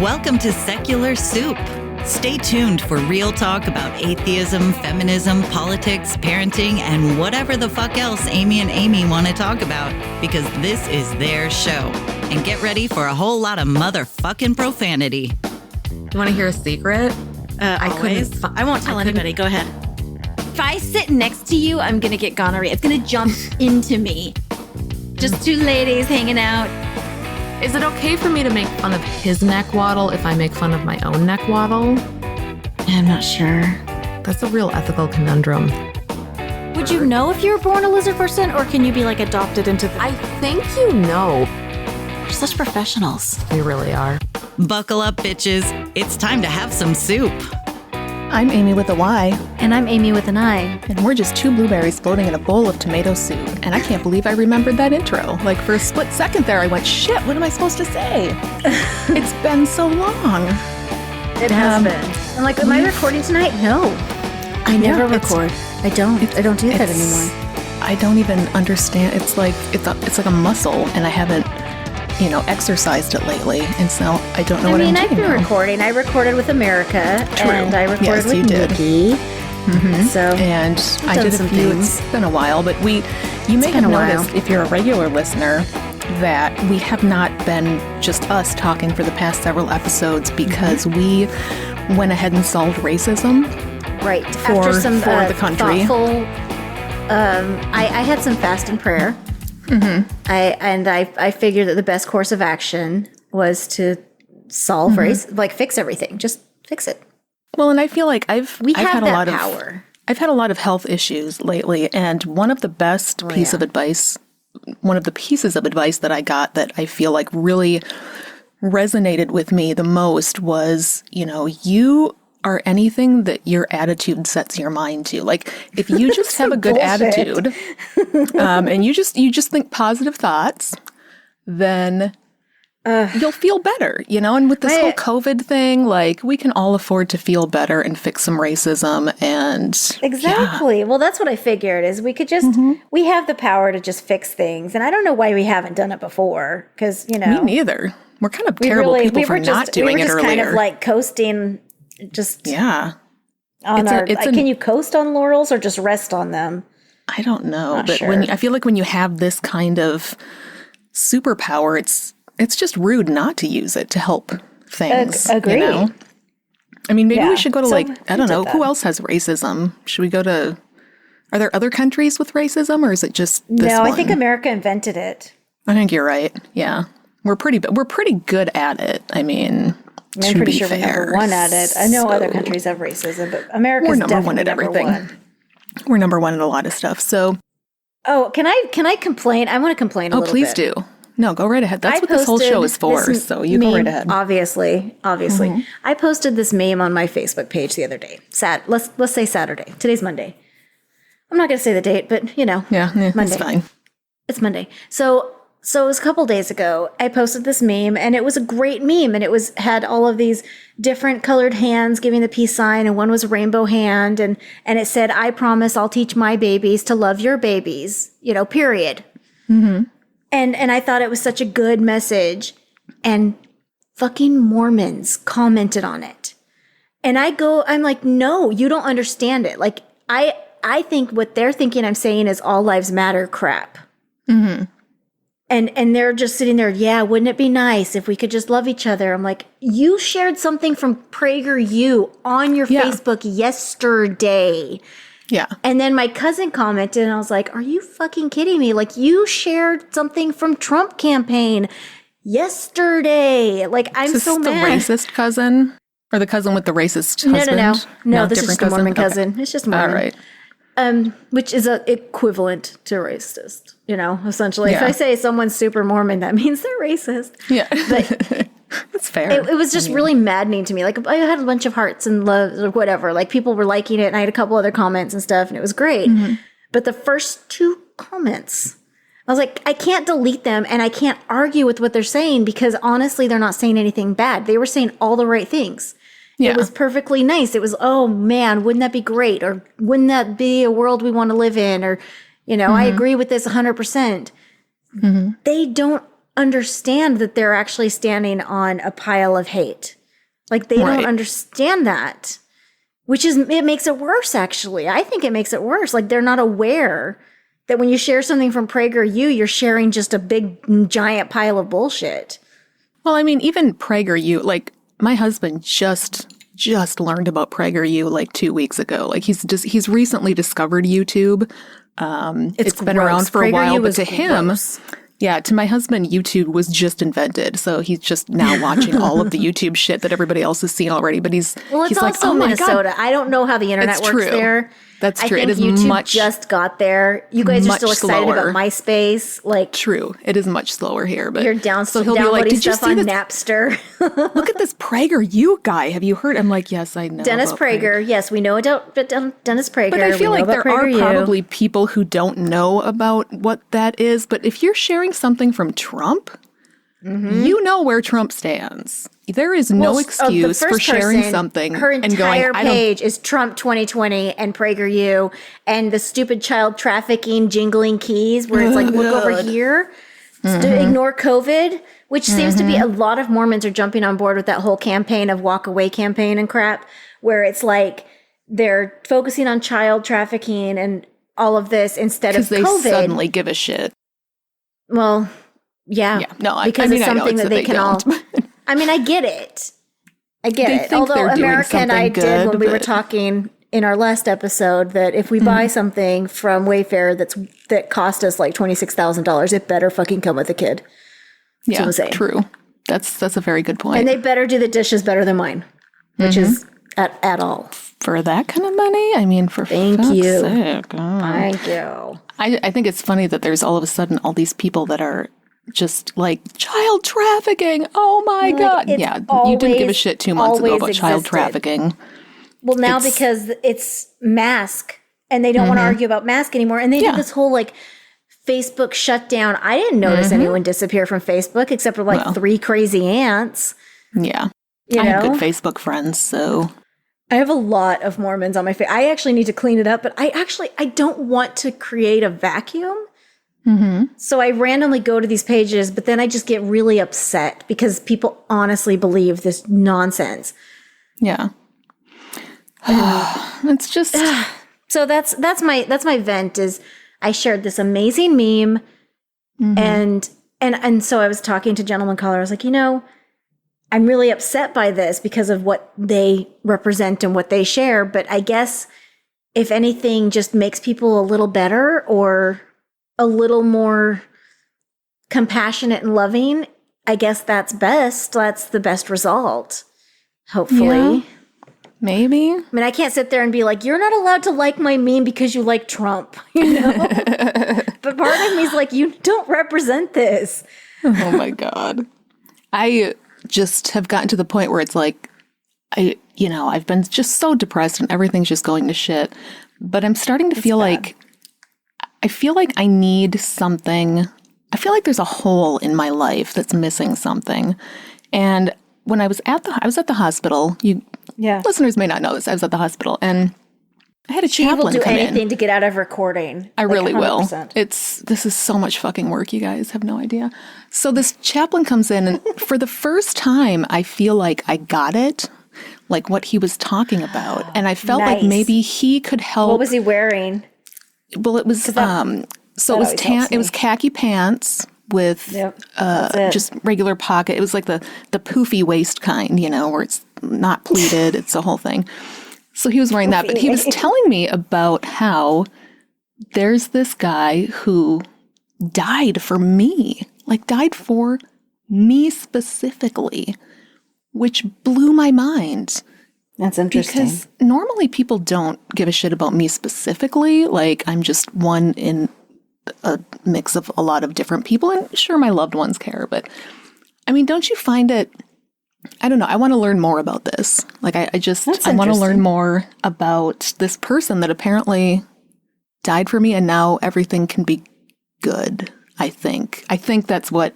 Welcome to Secular Soup. Stay tuned for real talk about atheism, feminism, politics, parenting, and whatever the fuck else Amy and Amy want to talk about, because this is their show. And get ready for a whole lot of motherfucking profanity. You want to hear a secret? I won't tell anybody. Go ahead. If I sit next to you, I'm going to get gonorrhea. It's going to jump into me. Just two ladies hanging out. Is it okay for me to make fun of his neck waddle if I make fun of my own neck waddle? I'm not sure. That's a real ethical conundrum. Would you know if you were born a lizard person, or can you be like adopted into the... I think you know. We're such professionals. We really are. Buckle up, bitches. It's time to have some soup. I'm Amy with a Y. And I'm Amy with an I. And we're just two blueberries floating in a bowl of tomato soup. And I can't believe I remembered that intro. Like, for a split second there, I went, shit, what am I supposed to say? It's been so long. It has been. I'm like, am I recording tonight? No. I never record. I don't do that anymore. I don't even understand. It's like a muscle, and I haven't, exercised it lately. And so I don't know what I'm doing. I've been recording. I recorded with America. True. And I recorded with you did. Nikki. Mm-hmm. So and I did a few. It's been a while, but you may have noticed, if you're a regular listener, that we have not been just us talking for the past several episodes because we went ahead and solved racism. Right. For the country. Thoughtful, I had some fast and prayer. Mm-hmm. I figured that the best course of action was to solve race, like fix everything. Just fix it. Well, and I feel like I've had a lot power. I've had a lot of health issues lately, and one of the best pieces of advice that I got that I feel like really resonated with me the most was, you are anything that your attitude sets your mind to. Like, if you just have a good attitude, and you just think positive thoughts, then you'll feel better, And with this whole COVID thing, like, we can all afford to feel better and fix some racism and... Exactly. Yeah. Well, that's what I figured, is we could just... We have the power to just fix things. And I don't know why we haven't done it before, because, Me neither. We're kind of terrible people for not doing it earlier. We were just kind of like coasting, on can you coast on laurels or just rest on them? I don't know. But I feel like when you have this kind of superpower, it's just rude not to use it to help things. Agreed. I mean, maybe we should go to I don't know, who else has racism? Should we go to, are there other countries with racism, or is it just this one? I think America invented it. I think you're right. Yeah. We're pretty good at it. I mean, I'm pretty sure we're number one at it. I know other countries have racism, but America's number one at everything. We're number one at a lot of stuff. So, can I complain? I want to complain a little bit. Oh, please do. No, go right ahead. That's what this whole show is for. So you go right ahead. Obviously. I posted this meme on my Facebook page the other day. Let's say Saturday. Today's Monday. I'm not going to say the date, but Yeah, Monday. It's fine. It's Monday. So it was a couple days ago. I posted this meme, and it was a great meme, and it had all of these different colored hands giving the peace sign, and one was a rainbow hand, and it said, "I promise I'll teach my babies to love your babies," period. Mm-hmm. And I thought it was such a good message, and fucking Mormons commented on it. And I'm like, no, you don't understand it. Like, I think what they're thinking I'm saying is all lives matter crap. Mm-hmm. And they're just sitting there, yeah, wouldn't it be nice if we could just love each other? I'm like, you shared something from PragerU on your Facebook yesterday. Yeah. And then my cousin commented, and I was like, are you fucking kidding me? Like, you shared something from Trump campaign yesterday. Like, I'm so mad. Is this the racist cousin? Or the cousin with the racist husband? No, this is just a Mormon cousin. Okay. It's just Mormon. All right. Which is equivalent to racist, essentially. Yeah. If I say someone's super Mormon, that means they're racist. Yeah. But that's fair. It was just really maddening to me. Like, I had a bunch of hearts and loves or whatever. Like, people were liking it, and I had a couple other comments and stuff, and it was great. Mm-hmm. But the first two comments, I was like, I can't delete them, and I can't argue with what they're saying, because honestly, they're not saying anything bad. They were saying all the right things. Yeah. It was perfectly nice. It was, oh man, wouldn't that be great? Or wouldn't that be a world we want to live in? Or, I agree with this 100%. Mm-hmm. They don't understand that they're actually standing on a pile of hate. Like, they don't understand that, it makes it worse, actually. I think it makes it worse. Like, they're not aware that when you share something from PragerU, you're sharing just a big, giant pile of bullshit. Well, I mean, even PragerU, like, my husband just learned about PragerU like 2 weeks ago. Like, he's recently discovered YouTube. It's been around for a while, but to him, to my husband, YouTube was just invented. So he's just now watching all of the YouTube shit that everybody else has seen already. But he's also like, oh Minnesota. I don't know how the internet works there. That's true. I think YouTube just got there. You guys are still excited about MySpace. Like, true. It is much slower here. But you're so he'll be like, did you see on Napster? Look at this PragerU guy. Have you heard? I'm like, yes, I know. Dennis Prager. Yes, we know about Dennis Prager. But I feel like there are probably people who don't know about what that is. But if you're sharing something from Trump, you know where Trump stands. There is no excuse for sharing something. Her entire page is Trump 2020 and PragerU and the stupid child trafficking jingling keys where it's like, look over here, ignore COVID, which seems to be a lot of Mormons are jumping on board with that whole campaign of walk away campaign and crap, where it's like they're focusing on child trafficking and all of this instead of COVID. Because they suddenly give a shit. Well, yeah. No, because it's something that they can all... I mean, I get it. Although America and I did when we were talking in our last episode that if we buy something from Wayfair that cost us like $26,000, it better fucking come with a kid. Yeah, true. That's a very good point. And they better do the dishes better than mine, which is at all. For that kind of money? I mean, for Thank fuck's you. sake. Thank you. I think it's funny that there's all of a sudden all these people that are just like child trafficking. Oh my God. Yeah, you didn't give a shit 2 months ago about child trafficking. Well, now because it's mask and they don't want to argue about mask anymore. And they did this whole like Facebook shutdown. I didn't notice anyone disappear from Facebook except for like 3 crazy aunts. Yeah. I have good Facebook friends, so. I have a lot of Mormons on my face. I actually need to clean it up, but I don't want to create a vacuum. So I randomly go to these pages, but then I just get really upset because people honestly believe this nonsense. Yeah. It's just so that's my vent is I shared this amazing meme and so I was talking to Gentleman Caller. I was like, I'm really upset by this because of what they represent and what they share, but I guess if anything just makes people a little better or a little more compassionate and loving, I guess that's best. That's the best result, hopefully. Yeah, maybe. I mean, I can't sit there and be like, you're not allowed to like my meme because you like Trump, But part of me is like, you don't represent this. Oh my God. I just have gotten to the point where it's like, I've been just so depressed and everything's just going to shit. But I'm starting to feel like I need something. I feel like there's a hole in my life that's missing something. And when I was at the hospital, listeners may not know this, I was at the hospital and I had a chaplain come in. She will do anything to get out of recording. I really 100%. Will. This is so much fucking work, you guys have no idea. So this chaplain comes in and for the first time, I feel like I got it, like what he was talking about. And I felt like maybe he could help. What was he wearing? Well, it was, so it was khaki pants with just regular pocket. It was like the poofy waist kind, where it's not pleated. It's the whole thing. So he was wearing that, but he was telling me about how there's this guy who died for me specifically, which blew my mind. That's interesting. Because normally people don't give a shit about me specifically. Like, I'm just one in a mix of a lot of different people. And sure, my loved ones care. But, I mean, don't you find it... I don't know. I want to learn more about this. Like, I want to learn more about this person that apparently died for me. And now everything can be good, I think. I think that's what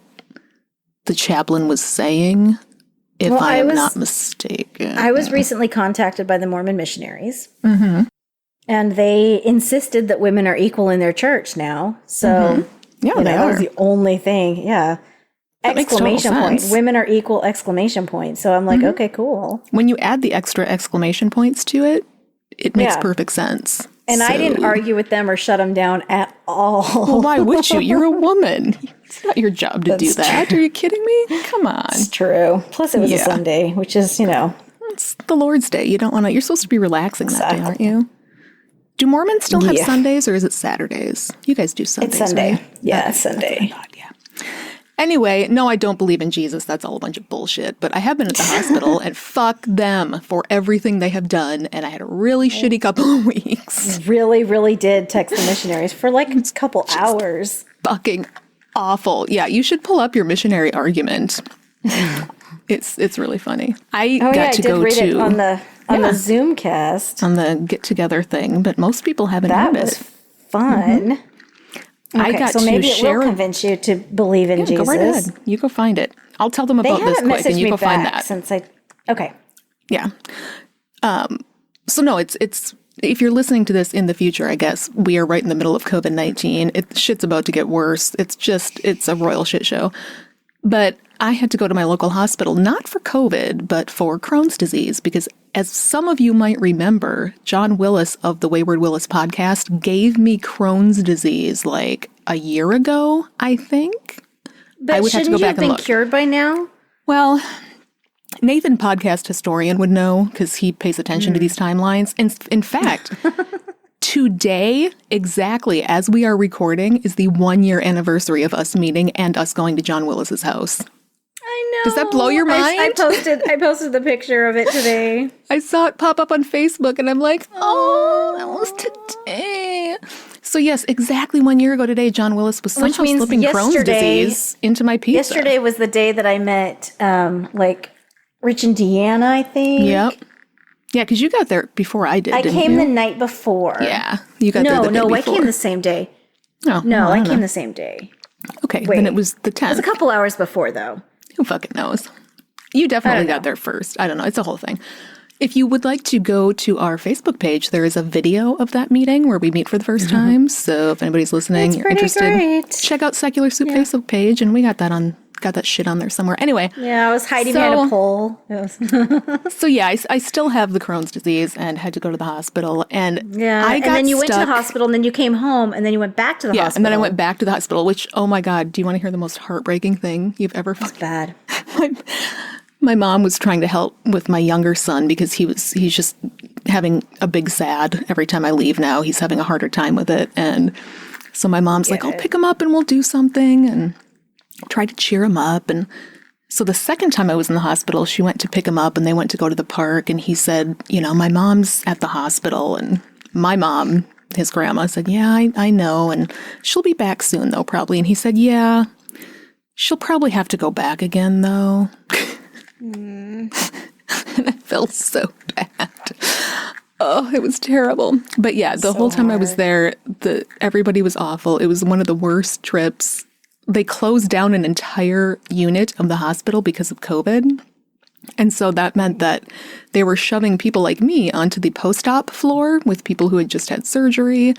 the chaplain was saying. If I am not mistaken. I was recently contacted by the Mormon missionaries. And they insisted that women are equal in their church now. So, yeah, that was the only thing. Yeah. exclamation point. Women are equal exclamation point. So I'm like, okay, cool. When you add the extra exclamation points to it, it makes perfect sense. And I didn't argue with them or shut them down at all. Well, why would you? You're a woman. It's not your job to do that. True. Are you kidding me? Come on. It's true. Plus, it was a Sunday, which is, It's the Lord's Day. You don't want to. You're supposed to be relaxing that day, aren't you? Do Mormons still have Sundays, or is it Saturdays? You guys do Sundays, It's Sunday. right? Yeah, it's Sunday. Anyway, no, I don't believe in Jesus. That's all a bunch of bullshit. But I have been at the hospital, and fuck them for everything they have done. And I had a really shitty couple of weeks. Really, really did text the missionaries for like a couple hours. Fucking awful. Yeah, you should pull up your missionary argument. It's really funny. I got to go read to it on the Zoomcast, on the get together thing, but most people haven't heard it. That was fun. Okay, so maybe it will convince you to believe in Jesus. Go right ahead. You go find it. I'll tell them about this quick, and you go find that. Okay. Yeah. So no, it's if you're listening to this in the future, I guess we are right in the middle of COVID-19. Shit's about to get worse. It's a royal shit show. But I had to go to my local hospital, not for COVID, but for Crohn's disease, because as some of you might remember, John Willis of the Wayward Willis podcast gave me Crohn's disease like a year ago, I think. But I would have to go back and look. Been cured by now? Well, Nathan, podcast historian, would know because he pays attention to these timelines. In fact, today, exactly as we are recording, is the 1-year anniversary of us meeting and us going to John Willis's house. I know. Does that blow your mind? I posted the picture of it today. I saw it pop up on Facebook and I'm like, oh, that was today. So yes, exactly 1 year ago today, John Willis was somehow slipping Crohn's disease into my pizza. Yesterday was the day that I met Rich and Deanna, I think. Yep. Yeah, because you got there before I did. I came the night before. Yeah, you got there the day before. No, I came the same day. Oh, no, I came the same day. Okay, then it was the 10th. It was a couple hours before, though. Who fucking knows? You definitely got there first. I don't know. It's a whole thing. If you would like to go to our Facebook page, there is a video of that meeting where we meet for the first time. So if anybody's listening, you're interested, check out Secular Soup Facebook page, and we got that shit on there somewhere. Anyway. Yeah, I was hiding behind a pole. So yeah, I still have the Crohn's disease and had to go to the hospital. And and then you went to the hospital, and then you came home, and then you went back to the hospital. And then I went back to the hospital, which, oh my God, do you want to hear the most heartbreaking thing you've ever It's bad. My mom was trying to help with my younger son because he's just having a big sad every time I leave now. He's having a harder time with it. And so my mom's like, I'll pick him up and we'll do something. And tried to cheer him up. And so the second time I was in the hospital, she went to pick him up and they went to go to the park. And he said, my mom's at the hospital. And my mom, his grandma, said, yeah, I know. And she'll be back soon, though, probably. And he said, yeah, she'll probably have to go back again, though. And I felt so bad. Oh, it was terrible. But yeah, the whole time I was there, everybody was awful. It was one of the worst trips. They closed down an entire unit of the hospital because of COVID. And so that meant that they were shoving people like me onto the post-op floor with people who had just had surgery.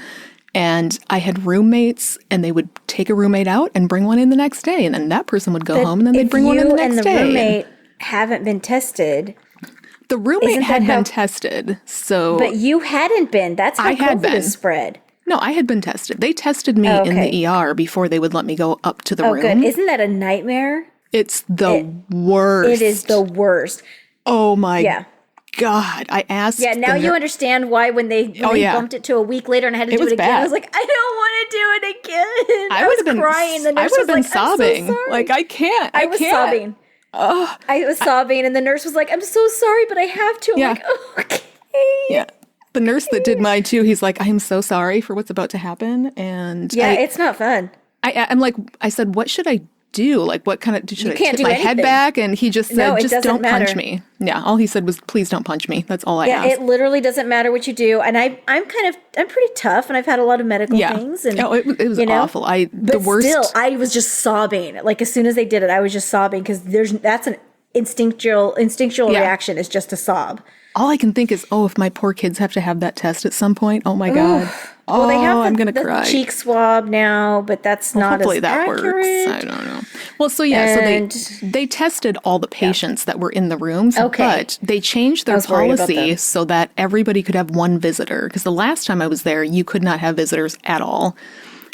And I had roommates, and they would take a roommate out and bring one in the next day. And then that person would go home, and then they'd bring one in the next day. And the roommate haven't been tested. The roommate had been tested, so... But you hadn't been. That's how COVID is spread. No, I had been tested. They tested me in the ER before they would let me go up to the room. Oh, good. Isn't that a nightmare? It's the worst. It is the worst. Oh, my God. I asked... Yeah, now you understand why when they bumped it to a week later and I had to do it again, I was like, I don't want to do it again. I was crying. The nurse was like, sobbing. I'm so sorry. Like, I can't. I was sobbing. Oh, I was sobbing, and the nurse was like, I'm so sorry, but I have to. I'm like, oh, okay. Yeah. The nurse that did mine, too, he's like, I am so sorry for what's about to happen. And it's not fun. I'm like, I said, what should I do? Like, what kind of, should I tip my head back? And he just said, just don't punch me. Yeah. All he said was, please don't punch me. That's all I asked. Yeah, it literally doesn't matter what you do. And I'm pretty tough, and I've had a lot of medical things. And, it was awful. But still, I was just sobbing. Like, as soon as they did it, I was just sobbing because that's an instinctual reaction is just to sob. All I can think is, if my poor kids have to have that test at some point, oh my God. They have I'm going to cry. The cheek swab now, but that's not hopefully as that accurate. works. I don't know. Well, so they tested all the patients that were in the rooms, but they changed their policy so that everybody could have one visitor. Because the last time I was there, you could not have visitors at all.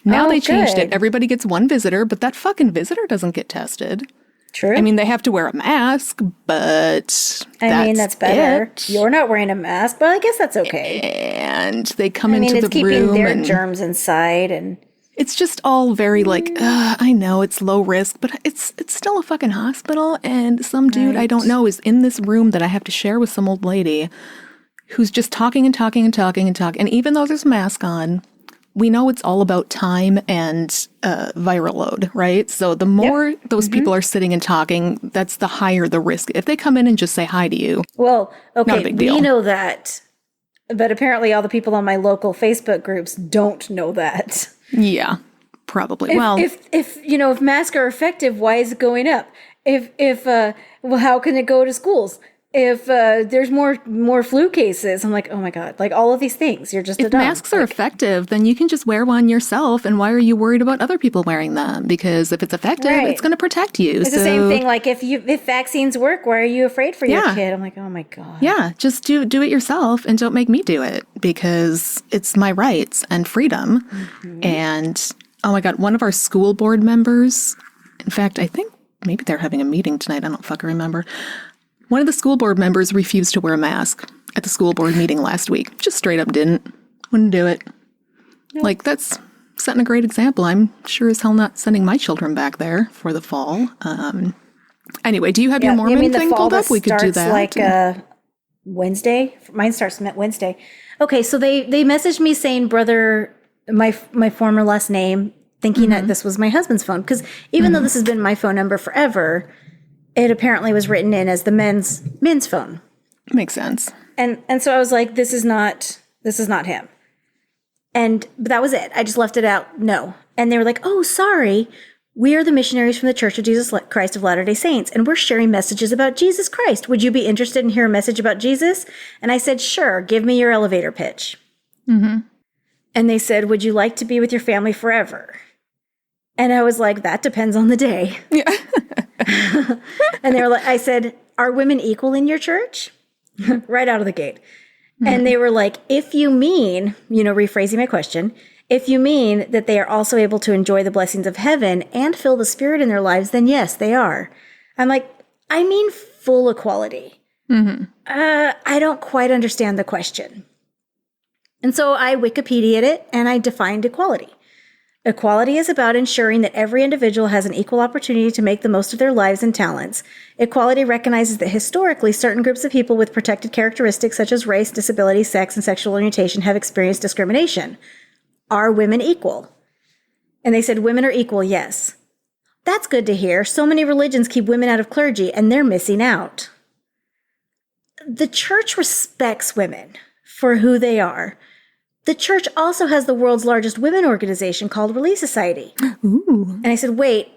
Now they changed it. Everybody gets one visitor, but that fucking visitor doesn't get tested. True. I mean, they have to wear a mask, but that's better. You're not wearing a mask, but I guess that's okay. And they come into the room. It's keeping their germs inside, and it's just all very I know it's low risk, but it's still a fucking hospital, and some dude I don't know is in this room that I have to share with some old lady who's just talking and talking and talking and talking. And even though there's a mask on, we know it's all about time and viral load, right? So the more those people are sitting and talking, that's the higher the risk. If they come in and just say hi to you, well, okay, not a big deal. We know that, but apparently all the people on my local Facebook groups don't know that. Yeah, probably. If masks are effective, why is it going up? How can it go to schools? If there's more flu cases, I'm like, oh my God, like all of these things, you're just if masks are effective, then you can just wear one yourself. And why are you worried about other people wearing them? Because if it's effective, it's going to protect you. It's the same thing. Like if vaccines work, why are you afraid for your kid? I'm like, oh my God. Yeah, just do it yourself and don't make me do it because it's my rights and freedom. Mm-hmm. And oh my God, one of our school board members, in fact, I think maybe they're having a meeting tonight. I don't fucking remember. One of the school board members refused to wear a mask at the school board meeting last week. Just straight up wouldn't do it. Nope. Like, that's setting a great example. I'm sure as hell not sending my children back there for the fall. Anyway, do you have your Mormon thing pulled up? We could do that. Wednesday. Mine starts Wednesday. Okay, so they messaged me saying, brother, my former last name, thinking that this was my husband's phone. Because even though this has been my phone number forever, it apparently was written in as the men's phone. Makes sense. And so I was like, this is not him. But that was it. I just left it out. No. And they were like, oh, sorry. We are the missionaries from the Church of Jesus Christ of Latter-day Saints, and we're sharing messages about Jesus Christ. Would you be interested in hearing a message about Jesus? And I said, sure. Give me your elevator pitch. Mm-hmm. And they said, would you like to be with your family forever? And I was like, that depends on the day. Yeah. And they were like, I said, are women equal in your church? Right out of the gate. Mm-hmm. And they were like, if you mean, rephrasing my question, if you mean that they are also able to enjoy the blessings of heaven and feel the Spirit in their lives, then yes, they are. I'm like, I mean full equality. Mm-hmm. I don't quite understand the question. And so I Wikipedia'd it and I defined equality. Equality is about ensuring that every individual has an equal opportunity to make the most of their lives and talents. Equality recognizes that historically, certain groups of people with protected characteristics such as race, disability, sex, and sexual orientation have experienced discrimination. Are women equal? And they said, women are equal, yes. That's good to hear. So many religions keep women out of clergy, and they're missing out. The church respects women for who they are. The church also has the world's largest women organization called Relief Society. Ooh. And I said, wait,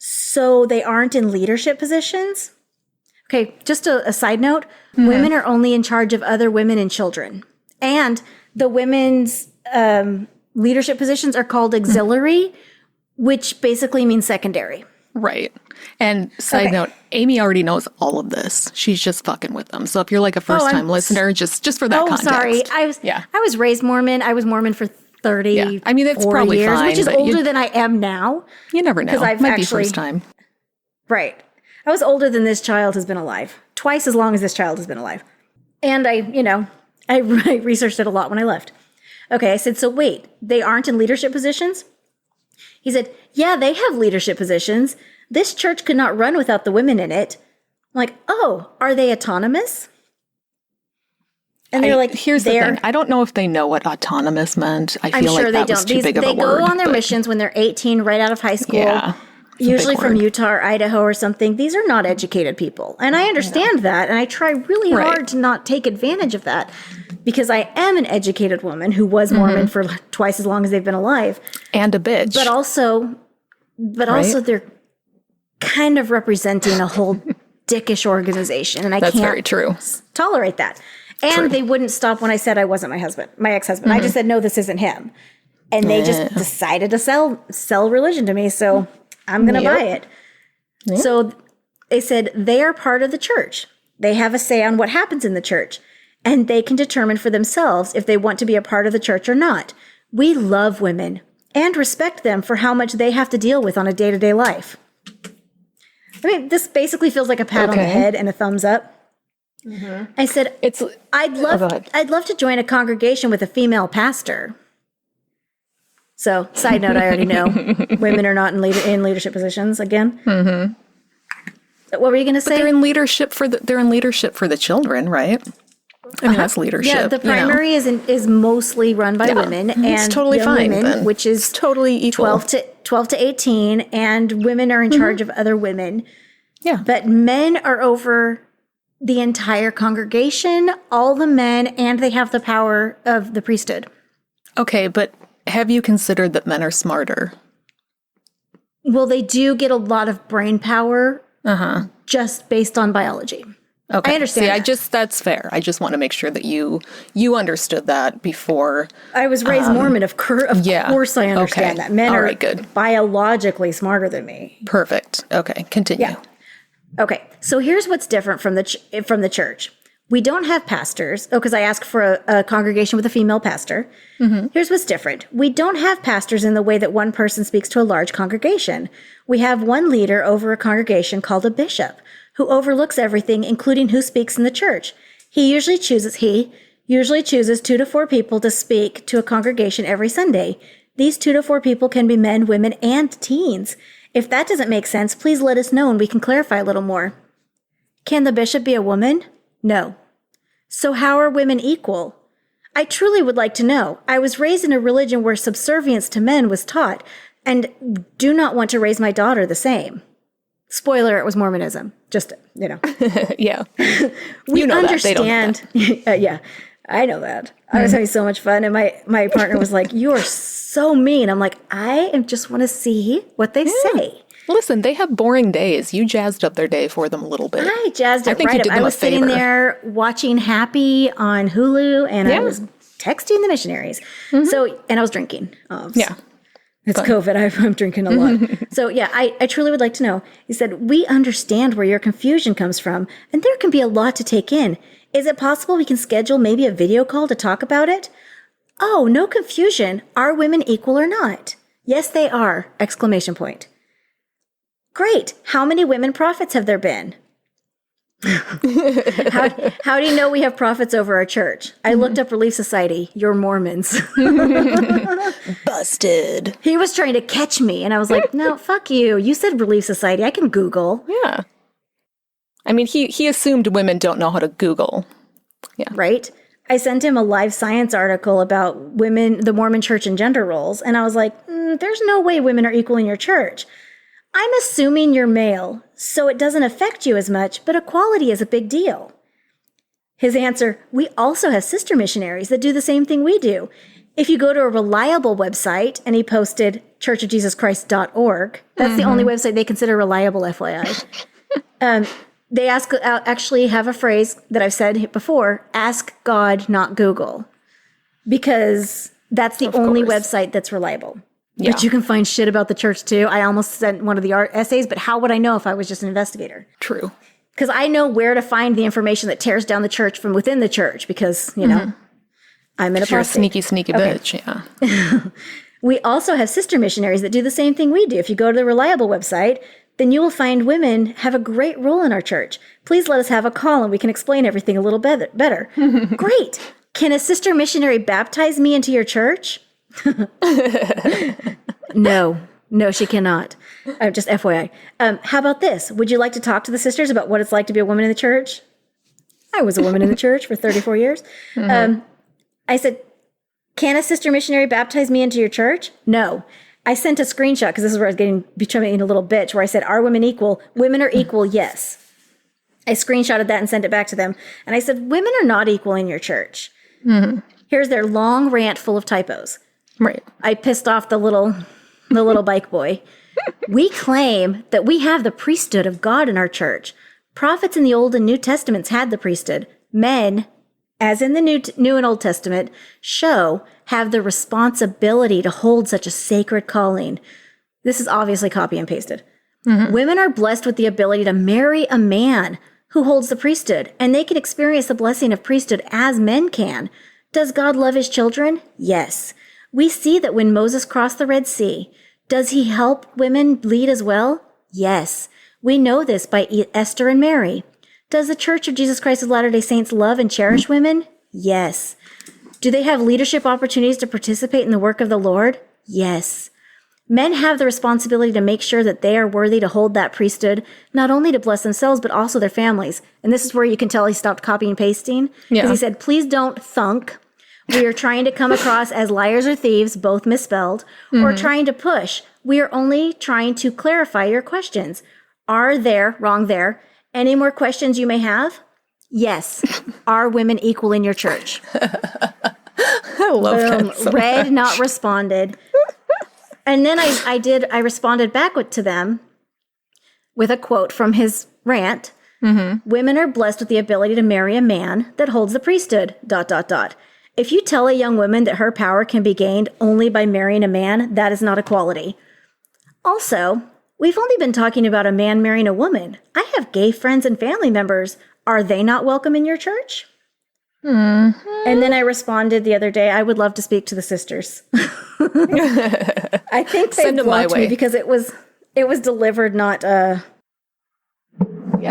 so they aren't in leadership positions? Okay, just a side note, women are only in charge of other women and children. And the women's leadership positions are called auxiliary, which basically means secondary. Right. And side note, Amy already knows all of this. She's just fucking with them. So if you're like a first-time listener, just for that context. Sorry. I was raised Mormon. I was Mormon for 30 Yeah. I mean, it's probably years, fine. Which is older than I am now. You never know. It might be first time. Right. I was older than this child has been alive. Twice as long as this child has been alive. And I researched it a lot when I left. Okay, I said, so wait, they aren't in leadership positions? He said, yeah, they have leadership positions. This church could not run without the women in it. I'm like, oh, are they autonomous? And they're like, here's the thing. I don't know if they know what autonomous meant. I feel like that was too big of a word. They go on their missions when they're 18, right out of high school. Yeah, usually from Utah or Idaho or something. These are not educated people. And I understand that. And I try really hard to not take advantage of that. Because I am an educated woman who was Mormon for twice as long as they've been alive. And a bitch. But also they're kind of representing a whole dickish organization. And I That's can't very true. tolerate that. And they wouldn't stop when I said I wasn't my ex-husband. I just said, no, this isn't him. And they just decided to sell religion to me. So I'm going to buy it. Yeah. So they said they are part of the church. They have a say on what happens in the church, and they can determine for themselves if they want to be a part of the church or not. We love women and respect them for how much they have to deal with on a day-to-day life. I mean, this basically feels like a pat on the head and a thumbs up. Mm-hmm. I said, I'd love to join a congregation with a female pastor. So, side note, I already know women are not in leadership positions again. Mm-hmm. What were you going to say? But they're in leadership for the children, right? I mean, that's leadership. Yeah, the primary is mostly run by women, and it's totally fine, women, which is it's totally equal. 12 to 18, and women are in charge of other women. Yeah, but men are over the entire congregation, all the men, and they have the power of the priesthood. Okay, but have you considered that men are smarter? Well, they do get a lot of brain power just based on biology. Okay. I understand. See, that's fair. I just want to make sure that you understood that before. I was raised Mormon. Of course I understand that. Men are biologically smarter than me. Perfect. Okay, continue. Yeah. Okay, so here's what's different from the church. We don't have pastors. Oh, because I asked for a congregation with a female pastor. Mm-hmm. Here's what's different. We don't have pastors in the way that one person speaks to a large congregation. We have one leader over a congregation called a bishop, who overlooks everything, including who speaks in the church. He usually chooses 2 to 4 people to speak to a congregation every Sunday. These 2 to 4 people can be men, women, and teens. If that doesn't make sense, please let us know and we can clarify a little more. Can the bishop be a woman? No. So how are women equal? I truly would like to know. I was raised in a religion where subservience to men was taught, and do not want to raise my daughter the same. Spoiler, it was Mormonism. Just, Yeah. We understand. That. They don't know that. Yeah, I know that. I was having so much fun, and my partner was like, "You are so mean." I'm like, I just want to see what they say. Listen, they have boring days. You jazzed up their day for them a little bit. I jazzed it right up. I was sitting there watching Happy on Hulu, and I was texting the missionaries. Mm-hmm. So, and I was drinking. Yeah. It's COVID. I'm drinking a lot. So, yeah, I truly would like to know. He said, we understand where your confusion comes from, and there can be a lot to take in. Is it possible we can schedule maybe a video call to talk about it? Oh, no confusion. Are women equal or not? Yes, they are! Exclamation point. Great. How many women prophets have there been? How do you know we have prophets over our church? I looked up Relief Society. You're Mormons. Busted. He was trying to catch me, and I was like, no, fuck you. You said Relief Society. I can Google. Yeah. I mean, he assumed women don't know how to Google. Yeah. Right? I sent him a Live Science article about women, the Mormon church, and gender roles, and I was like, there's no way women are equal in your church. I'm assuming you're male, so it doesn't affect you as much, but equality is a big deal. His answer, we also have sister missionaries that do the same thing we do. If you go to a reliable website, and he posted churchofjesuschrist.org, that's the only website they consider reliable, FYI. They actually have a phrase that I've said before, ask God, not Google, because that's the only website that's reliable. Yeah. But you can find shit about the church too. I almost sent one of the essays, but how would I know if I was just an investigator? True. Because I know where to find the information that tears down the church from within the church, because, I'm an apostate. You're a sneaky bitch, yeah. We also have sister missionaries that do the same thing we do. If you go to the Reliable website, then you will find women have a great role in our church. Please let us have a call and we can explain everything a little better. Great. Can a sister missionary baptize me into your church? No, she cannot. Just FYI. How about this? Would you like to talk to the sisters about what it's like to be a woman in the church? I was a woman in the church for 34 years. I said, can a sister missionary baptize me into your church? No. I sent a screenshot, because this is where I was becoming a little bitch, where I said, are women equal? Women are equal, yes. I screenshotted that and sent it back to them. And I said, women are not equal in your church. Here's their long rant full of typos. Right. I pissed off the little bike boy. We claim that we have the priesthood of God in our church. Prophets in the Old and New Testaments had the priesthood. Men, as in the New and Old Testament, have the responsibility to hold such a sacred calling. This is obviously copy and pasted. Women are blessed with the ability to marry a man who holds the priesthood, and they can experience the blessing of priesthood as men can. Does God love his children? Yes. We see that when Moses crossed the Red Sea, does he help women lead as well? Yes. We know this by Esther and Mary. Does the Church of Jesus Christ of Latter-day Saints love and cherish women? Yes. Do they have leadership opportunities to participate in the work of the Lord? Yes. Men have the responsibility to make sure that they are worthy to hold that priesthood, not only to bless themselves, but also their families. And this is where you can tell he stopped copying and pasting. Because he said, please don't thunk. We are trying to come across as liars or thieves, both misspelled, or trying to push. We are only trying to clarify your questions. Are there, wrong there, any more questions you may have? Yes. Are women equal in your church? I love that so Read, much. not responded. And then I responded back to them with a quote from his rant. Women are blessed with the ability to marry a man that holds the priesthood, ... If you tell a young woman that her power can be gained only by marrying a man, that is not equality. Also, we've only been talking about a man marrying a woman. I have gay friends and family members. Are they not welcome in your church? And then I responded the other day, I would love to speak to the sisters. I think they blocked me because it was delivered not Yeah,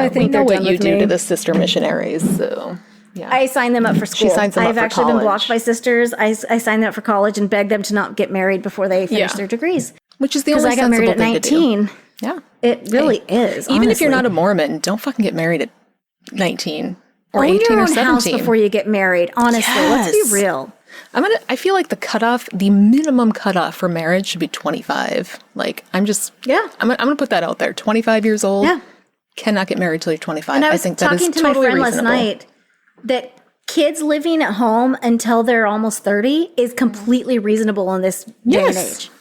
I think we know they're what done you with do me. to the sister missionaries, so yeah. I signed them up for school. She signs them up I've for actually been college. blocked by sisters. I signed them up for college and begged them to not get married before they finish their degrees. Which is the Because only I got married sensible at thing to do. 19. Yeah. It really is. Even if you're not honestly. a Mormon, don't fucking get married at 19 or Own 18 your or own 17. house before you get married. Honestly, let's Yes. be real. I feel like the minimum cutoff for marriage should be 25. Like, I'm gonna put that out there. 25 years old. Yeah. Cannot get married till you're 25. And I was think that is talking to totally my friend reasonable. last night that kids living at home until they're almost 30 is completely reasonable in this day and age.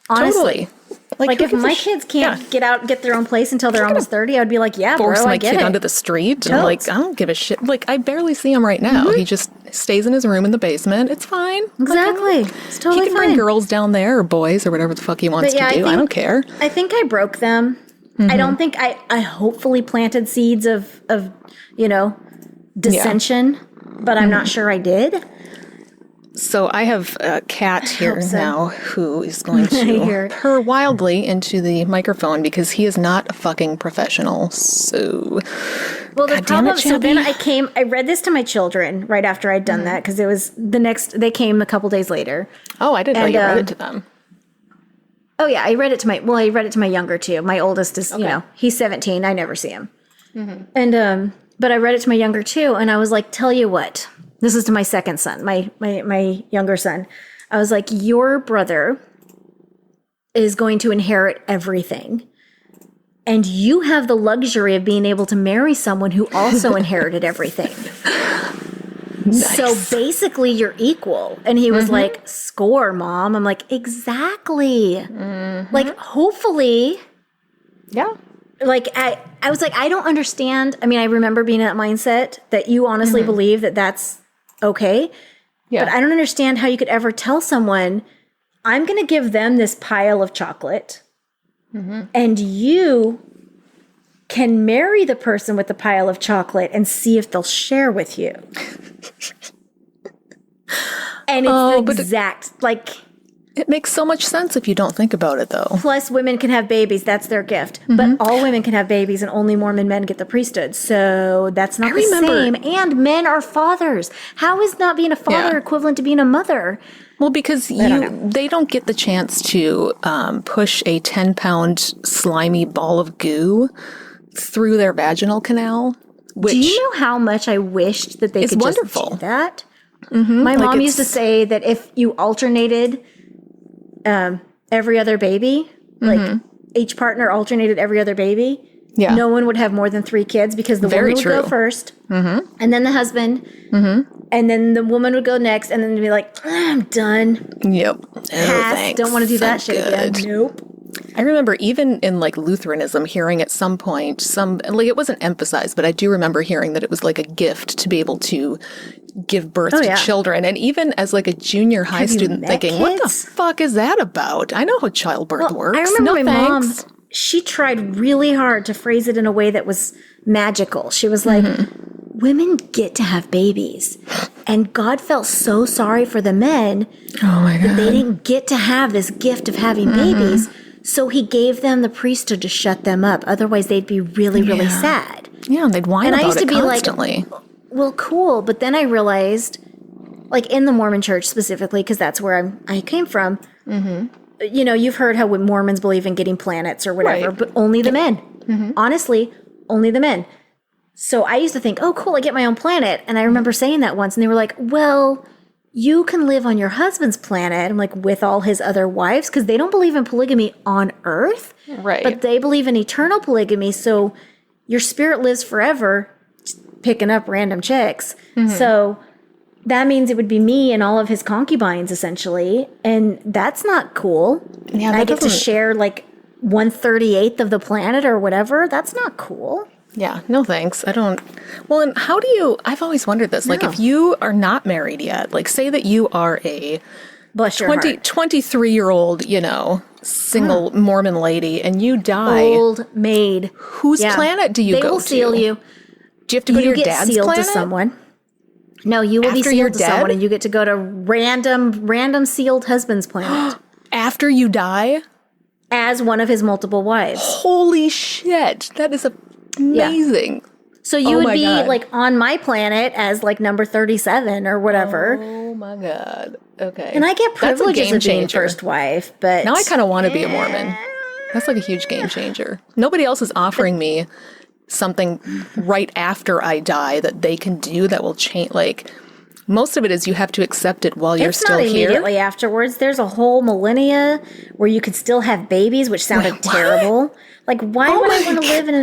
Honestly. Totally. Like who if gives a my kids can't get their own place until they're gonna almost 30, I'd be like, yeah, force bro, I my get kid it. onto the street. Don't. And like, I don't give a shit. Like, I barely see him right now. He just stays in his room in the basement. It's fine. Exactly. It's totally he can fine. bring girls down there or boys or whatever the fuck he wants But yeah, to do. I don't care. I think I broke them. I don't think I hopefully planted seeds of dissension, but I'm not sure I did. So I have a cat here so. now who is going hear to it. purr wildly into the microphone because he is not a fucking professional. So, Well, the God damn problem, it, so then Shelby. I read this to my children right after I'd done that because it was they came a couple days later. Oh, I didn't know And, you read it to them. Oh yeah, I read it to my younger two. My oldest is, he's 17. I never see him. And, but I read it to my younger two and I was like, tell you what, this is to my second son, my younger son. I was like, your brother is going to inherit everything. And you have the luxury of being able to marry someone who also inherited everything. Nice. So basically you're equal. And he was like, score, Mom. I'm like, exactly. Like, hopefully. Yeah. Like, I was like, I don't understand. I mean, I remember being in that mindset that you honestly believe that that's okay. Yeah. But I don't understand how you could ever tell someone, I'm going to give them this pile of chocolate and you can marry the person with the pile of chocolate and see if they'll share with you. And it's the exact, It makes so much sense if you don't think about it, though. plus women can have babies. That's their gift. But all women can have babies and only Mormon men get the priesthood. So that's not the same. And men are fathers. How is not being a father equivalent to being a mother? Well, because they don't get the chance to push a 10-pound slimy ball of goo through their vaginal canal. Which Do you know how much I wished that they is could wonderful. just do that? My mom used to say that if you alternated every other baby, like each partner alternated every other baby, no one would have more than 3 kids because the Very woman would go true. first, and then the husband, and then the woman would go next, and then they'd be like, I'm done. Yep. Pass. Don't want to do that shit again. Nope. I remember even in like Lutheranism hearing at some point, it wasn't emphasized, but I do remember hearing that it was like a gift to be able to give birth to children. And even as like a junior high Have you student met thinking, what the kids? fuck is that about? I know how childbirth works. I remember No my thanks. mom, she tried really hard to phrase it in a way that was magical. She was like, women get to have babies. And God felt so sorry for the men that they didn't get to have this gift of having babies. So he gave them the priesthood to shut them up. Otherwise, they'd be really, really sad. Yeah, they'd whine And about I used to it be constantly. like, well, cool. But then I realized, like in the Mormon church specifically, because that's where I came from, you know, you've heard how Mormons believe in getting planets or whatever, but only the men. Honestly, only the men. So I used to think, oh, cool, I get my own planet. And I remember saying that once, and they were like, well, you can live on your husband's planet, and like with all his other wives, because they don't believe in polygamy on Earth, but they believe in eternal polygamy. So your spirit lives forever, picking up random chicks. So that means it would be me and all of his concubines, essentially. And that's not cool. Yeah, I get to share like 1/38 of the planet or whatever. That's not cool. Yeah, no thanks. I don't. Well, and how do you, I've always wondered this, like if you are not married yet, like say that you are a 23-year-old, you know, single Mormon lady and you die. Old maid. Whose planet do you go to? They will seal you. Do you have to go to your dad's planet? You get sealed to someone. No, you will be sealed to someone and you get to go to random sealed husband's planet. After you die? As one of his multiple wives. Holy shit. That is amazing. Yeah. So you would be like on my planet as like number 37 or whatever. Oh my God. Okay. And I get privileges of being first wife, but now I kind of want to be a Mormon. That's like a huge game changer. Nobody else is offering me something right after I die that they can do that will change. Like most of it is you have to accept it while you're still here. It's not immediately afterwards. There's a whole millennia where you could still have babies, which sounded terrible. Like, why would I want to live in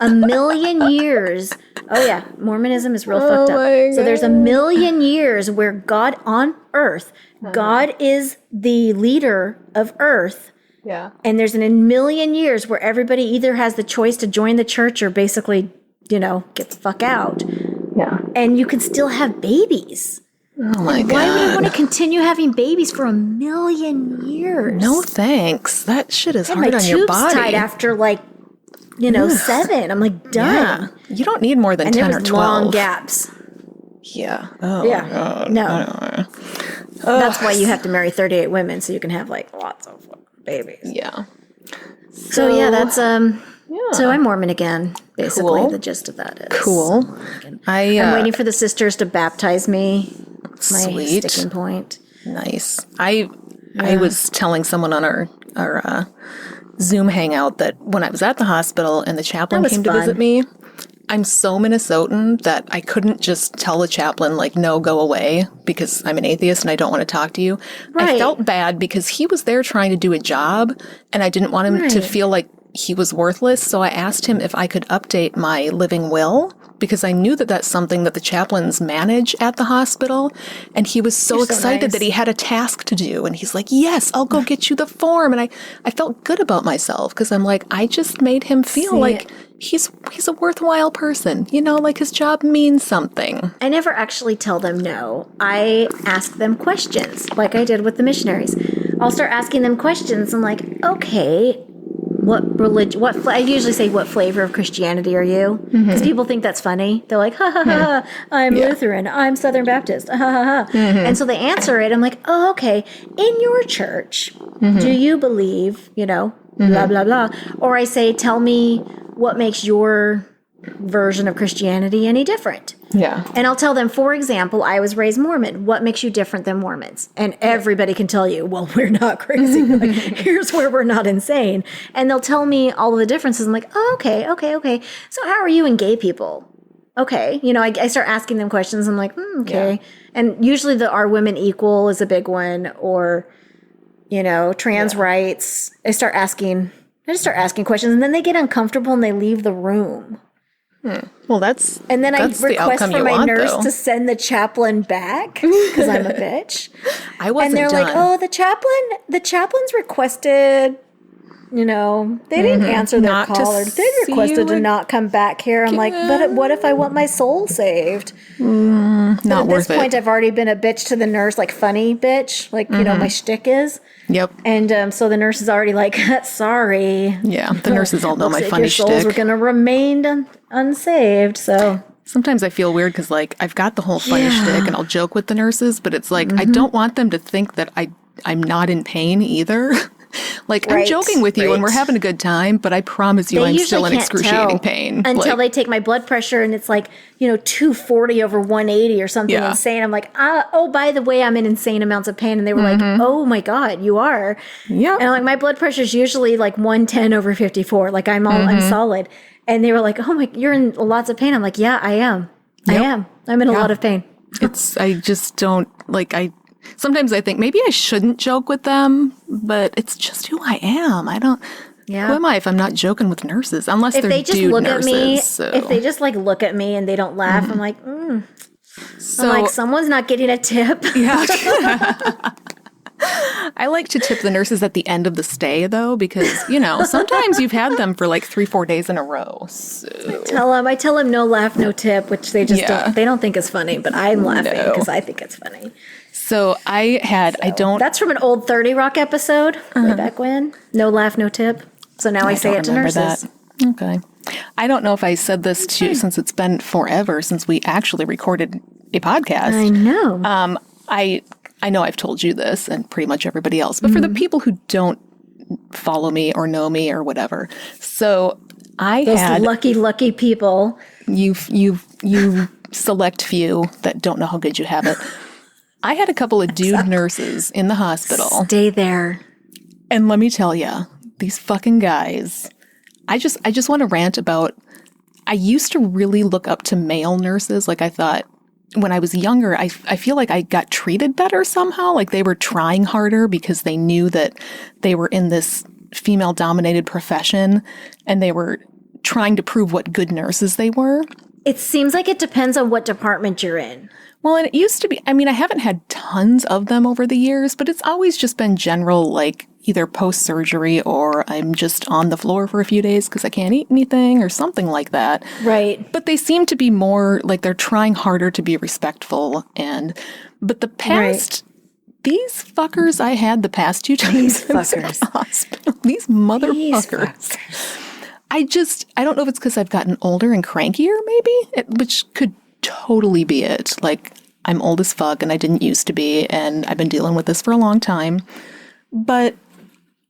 a million years? Oh, yeah. Mormonism is real fucked up. So there's a million years where God on earth, God is the leader of earth. Yeah. And there's a million years where everybody either has the choice to join the church or basically, you know, get the fuck out. Yeah. And you can still have babies. Oh my God. Why would I want to continue having babies for a million years? No thanks. That shit is hard on your body. My tubes tied after like, you know, 7. I'm like, done. Yeah. You don't need more than 10 or 12. Long gaps. Yeah. Oh yeah. God. No. That's why you have to marry 38 women so you can have like lots of babies. Yeah. So yeah, that's So I'm Mormon again. Basically, the gist of that is cool. I'm waiting for the sisters to baptize me. My sticking point. Nice. I was telling someone on our Zoom hangout that when I was at the hospital and the chaplain came to visit me, I'm so Minnesotan that I couldn't just tell the chaplain, like, no, go away because I'm an atheist and I don't want to talk to you. Right. I felt bad because he was there trying to do a job and I didn't want him to feel like he was worthless. So I asked him if I could update my living will because I knew that that's something that the chaplains manage at the hospital. And he was so excited that he had a task to do. And he's like, yes, I'll go get you the form. And I felt good about myself because I'm like, I just made him feel like he's a worthwhile person. You know, like his job means something. I never actually tell them no. I ask them questions like I did with the missionaries. I'll start asking them questions. I'm like, okay, what religion, I usually say, what flavor of Christianity are you? Because people think that's funny. They're like, ha ha ha, I'm Lutheran, I'm Southern Baptist, ha ha ha. And so they answer it. I'm like, oh, okay. In your church, do you believe, you know, blah, blah, blah. Or I say, tell me what makes your version of Christianity any different. Yeah. And I'll tell them, for example, I was raised Mormon. What makes you different than Mormons? And everybody can tell you, well, we're not crazy. Like, here's where we're not insane. And they'll tell me all of the differences. I'm like, oh, okay. So how are you and gay people? Okay. You know, I start asking them questions. I'm like, okay. Yeah. And usually are women equal is a big one. Or, you know, trans rights. I just start asking questions. And then they get uncomfortable and they leave the room. Well, that's and then I request for my nurse to send the chaplain back because I'm a bitch. I wasn't. And they're like, "Oh, the chaplain's requested. You know, they didn't answer their call, or they requested to not come back here." I'm like, "But what if I want my soul saved?" Not at worth this point, it. I've already been a bitch to the nurse, like funny bitch, like, you know, my shtick is. Yep. And so the nurse is already like, sorry. Yeah, the nurses all know my Looks like funny your souls shtick. were going to remain unsaved, so... Sometimes I feel weird because, like, I've got the whole funny shtick and I'll joke with the nurses, but it's like, I don't want them to think that I'm not in pain either. Like, I'm joking with you and we're having a good time, but I promise you I'm still in excruciating pain. Until they take my blood pressure and it's like, you know, 240 over 180 or something insane. I'm like, oh, by the way, I'm in insane amounts of pain. And they were like, oh my God, you are. Yeah. And I'm like, my blood pressure is usually like 110 over 54. Like I'm solid. And they were like, oh my, you're in lots of pain. I'm like, yeah, I am. Yep. I am. I'm in a lot of pain. I just don't, like, sometimes I think maybe I shouldn't joke with them, but it's just who I am. I don't, who am I if I'm not joking with nurses? Unless If they're they just dude look nurses. at me, So. if they just like look at me and they don't laugh, I'm like, So, I'm like, someone's not getting a tip. yeah. I like to tip the nurses at the end of the stay, though, because, you know, sometimes you've had them for like 3-4 days in a row. So. I tell them no laugh, no tip, which they just they don't think is funny, but I'm laughing because I think it's funny. So That's from an old 30 Rock episode way back when. No laugh, no tip. So now I say it to nurses. That. Okay. I don't know if I said this to you since it's been forever since we actually recorded a podcast. I know. I know I've told you this and pretty much everybody else, but for the people who don't follow me or know me or whatever. So Those lucky people. You select few that don't know how good you have it. I had a couple of dude nurses in the hospital. Stay there. And let me tell you, these fucking guys, I just want to rant about, I used to really look up to male nurses. Like I thought when I was younger, I feel like I got treated better somehow. Like they were trying harder because they knew that they were in this female dominated profession and they were trying to prove what good nurses they were. It seems like it depends on what department you're in. Well, and it used to be, I mean, I haven't had tons of them over the years, but it's always just been general, like either post-surgery or I'm just on the floor for a few days because I can't eat anything or something like that. Right. But they seem to be more like they're trying harder to be respectful. But the past, these fuckers I had the past 2 times in the hospital, these motherfuckers. I don't know if it's because I've gotten older and crankier, maybe, which could totally be it. Like, I'm old as fuck and I didn't used to be, and I've been dealing with this for a long time. But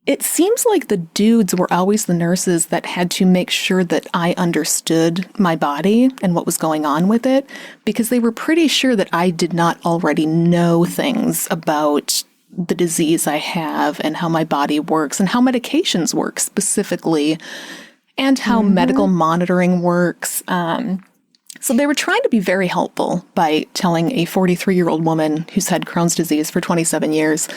it seems like the dudes were always the nurses that had to make sure that I understood my body and what was going on with it, because they were pretty sure that I did not already know things about the disease I have and how my body works and how medications work specifically and how medical monitoring works. So they were trying to be very helpful by telling a 43-year-old woman who's had Crohn's disease for 27 years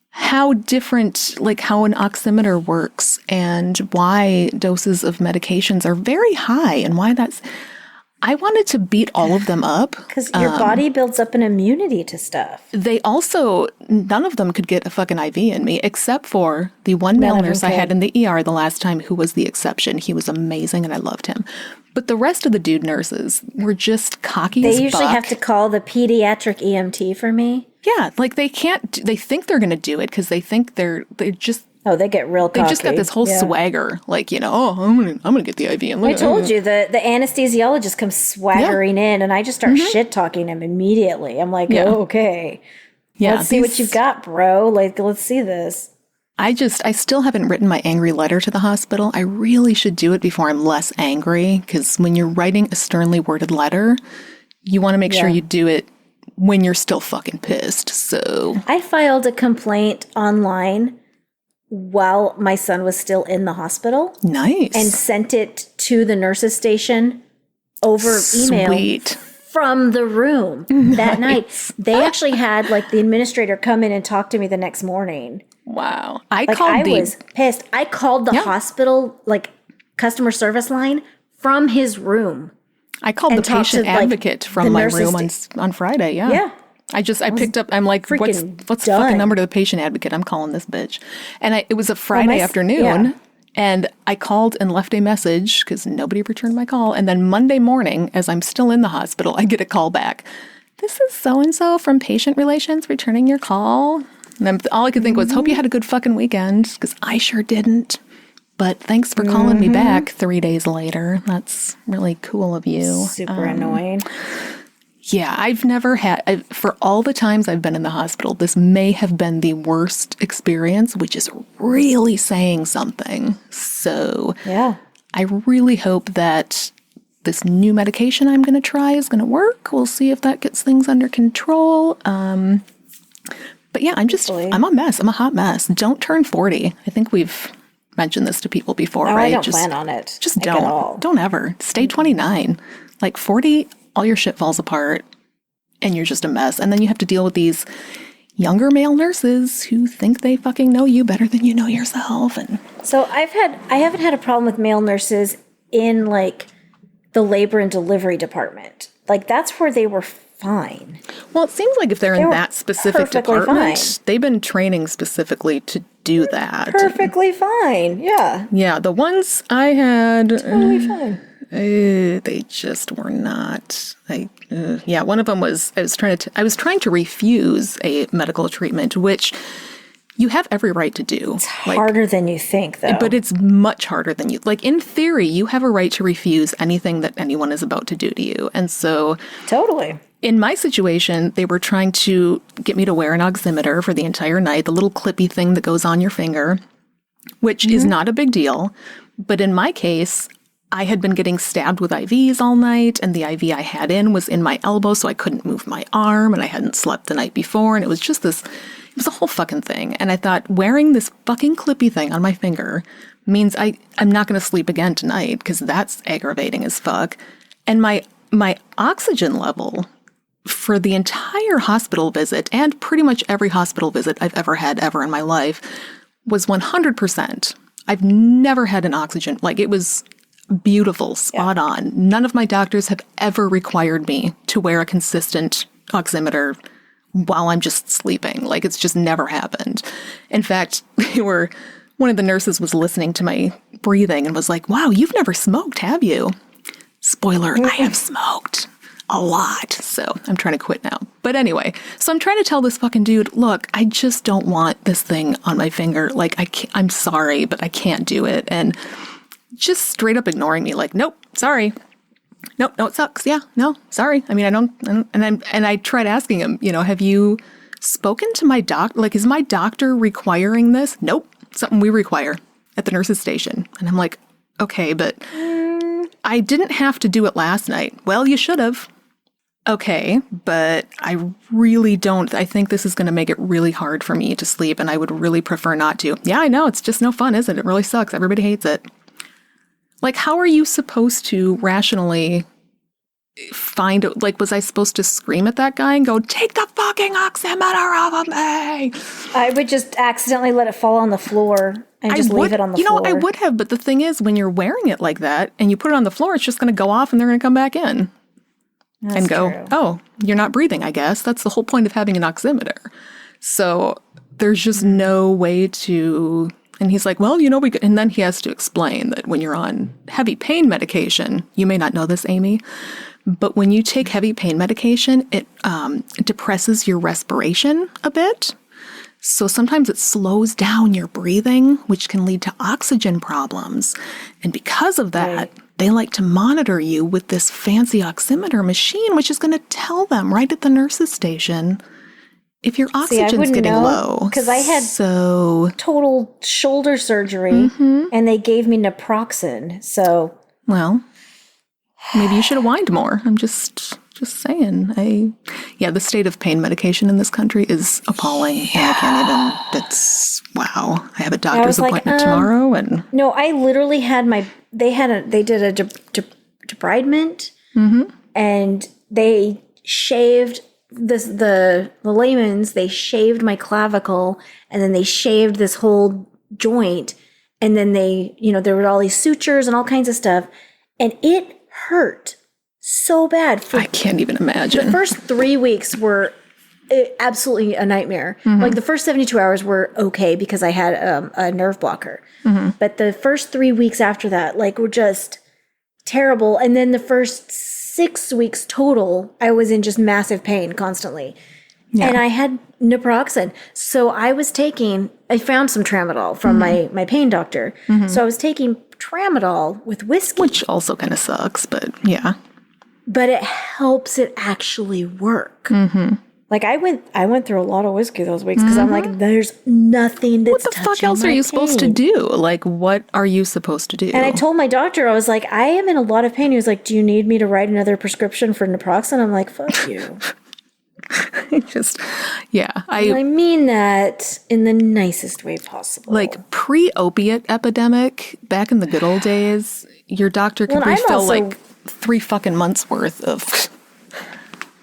how different, like how an oximeter works and why doses of medications are very high and why that's... I wanted to beat all of them up. Because your body builds up an immunity to stuff. They also, none of them could get a fucking IV in me, except for the one male nurse I had in the ER the last time who was the exception. He was amazing and I loved him. But the rest of the dude nurses were just cocky as fuck. They usually have to call the pediatric EMT for me. Yeah, like they can't, they think they're going to do it because they think they're just... Oh, they get real cocky. They just got this whole swagger, like, you know, oh, I'm gonna get the IV. And I told you, the anesthesiologist comes swaggering in, and I just start shit-talking him immediately. I'm like, oh, okay. Yeah, let's see what you've got, bro. Like, let's see this. I still haven't written my angry letter to the hospital. I really should do it before I'm less angry, because when you're writing a sternly worded letter, you want to make sure you do it when you're still fucking pissed, so... I filed a complaint online while my son was still in the hospital. Nice. And sent it to the nurse's station over email from the room that night. They actually had, like, the administrator come in and talk to me the next morning. Wow. I was pissed. I called the hospital, like, customer service line from his room. I called the patient advocate from my room on Friday, Yeah. I picked up, I'm like, what's the fucking number to the patient advocate? I'm calling this bitch. And it was a Friday afternoon, and I called and left a message because nobody returned my call. And then Monday morning, as I'm still in the hospital, I get a call back. this is so-and-so from Patient Relations returning your call. And all I could think was, hope you had a good fucking weekend, because I sure didn't. But thanks for calling me back 3 days later. That's really cool of you. Super annoying. Yeah, I've never had, for all the times I've been in the hospital, this may have been the worst experience, which is really saying something. So Yeah. I really hope that this new medication I'm going to try is going to work. We'll see if that gets things under control. But yeah, I'm a mess. I'm a hot mess. Don't turn 40. I think we've mentioned this to people before, No, right? I don't plan on it. Just like, at all. Don't ever. Stay 29. Like 40, all your shit falls apart and you're just a mess. And then you have to deal with these younger male nurses who think they fucking know you better than you know yourself. And So I haven't had a problem with male nurses in like the labor and delivery department. Like that's where they were fine. well, it seems like if they're in that specific perfectly department, fine. they've been training specifically to do that. Perfectly fine. Yeah. Yeah, the ones I had, Totally fine. they just were not. Yeah, one of them was I was trying to refuse a medical treatment, which you have every right to do. It's harder than you think, though. But it's much harder than you. Like in theory, you have a right to refuse anything that anyone is about to do to you, and so Totally. in my situation, they were trying to get me to wear an oximeter for the entire night, the little clippy thing that goes on your finger, which is not a big deal. But in my case, I had been getting stabbed with IVs all night, and the IV I had in was in my elbow, so I couldn't move my arm, and I hadn't slept the night before, and it was just this, it was a whole fucking thing. And I thought, wearing this fucking clippy thing on my finger means I'm not going to sleep again tonight, because that's aggravating as fuck. And my oxygen level for the entire hospital visit, and pretty much every hospital visit I've ever had ever in my life, was 100%. I've never had an oxygen, like it was beautiful, spot on. None of my doctors have ever required me to wear a consistent oximeter while I'm just sleeping. Like it's just never happened. In fact, one of the nurses was listening to my breathing and was like, wow, you've never smoked, have you? Spoiler, I have smoked a lot. So I'm trying to quit now. But anyway, so I'm trying to tell this fucking dude, look, I just don't want this thing on my finger. Like I'm sorry, but I can't do it. And just straight up ignoring me, like, nope, sorry. Nope, no, it sucks. Yeah, no, sorry. I mean, I don't and I tried asking him, have you spoken to my doctor? Like, is my doctor requiring this? Nope, something we require at the nurse's station. And I'm like, okay, but I didn't have to do it last night. Well, you should have. Okay, but I really don't. I think this is going to make it really hard for me to sleep, and I would really prefer not to. Yeah, I know. It's just no fun, is it? It really sucks. Everybody hates it. Like, how are you supposed to rationally find it? Like, was I supposed to scream at that guy and go, take the fucking oximeter off of me? I would just accidentally let it fall on the floor and just leave it on the floor. I would have, but the thing is, when you're wearing it like that and you put it on the floor, it's just going to go off and they're going to come back in. That's and go, true. oh, you're not breathing, I guess. That's the whole point of having an oximeter. So there's just no way to... And he's like, well, we could... And then he has to explain that when you're on heavy pain medication, you may not know this, Amy, but when you take heavy pain medication, it depresses your respiration a bit. So sometimes it slows down your breathing, which can lead to oxygen problems. And because of that, they like to monitor you with this fancy oximeter machine, which is going to tell them right at the nurse's station if your oxygen's getting low. Because I had total shoulder surgery, and they gave me naproxen. So, well, maybe you should have whined more. I'm just saying. The state of pain medication in this country is appalling. Yeah. And I can't even. It's wow. I have a doctor's appointment tomorrow, and no, I literally had they did a debridement, and they shaved. The layman's, they shaved my clavicle, and then they shaved this whole joint, and then they, there were all these sutures and all kinds of stuff, and it hurt so bad. I can't even imagine. The first 3 weeks were absolutely a nightmare. Like the first 72 hours were okay because I had a nerve blocker, but the first 3 weeks after that, were just terrible. And then the first 6 weeks total, I was in just massive pain constantly. Yeah. And I had naproxen. So I found some tramadol from my pain doctor. Mm-hmm. So I was taking tramadol with whiskey. Which also kind of sucks, but yeah. But it helps it actually work. Mm-hmm. Like I went through a lot of whiskey those weeks because I'm like, there's nothing that's touching my pain. What the fuck else are you supposed to do? Like, what are you supposed to do? And I told my doctor, I was like, I am in a lot of pain. He was like, do you need me to write another prescription for naproxen? I'm like, fuck you. I mean that in the nicest way possible. Like pre-opiate epidemic, back in the good old days, your doctor could refill like 3 fucking months worth of...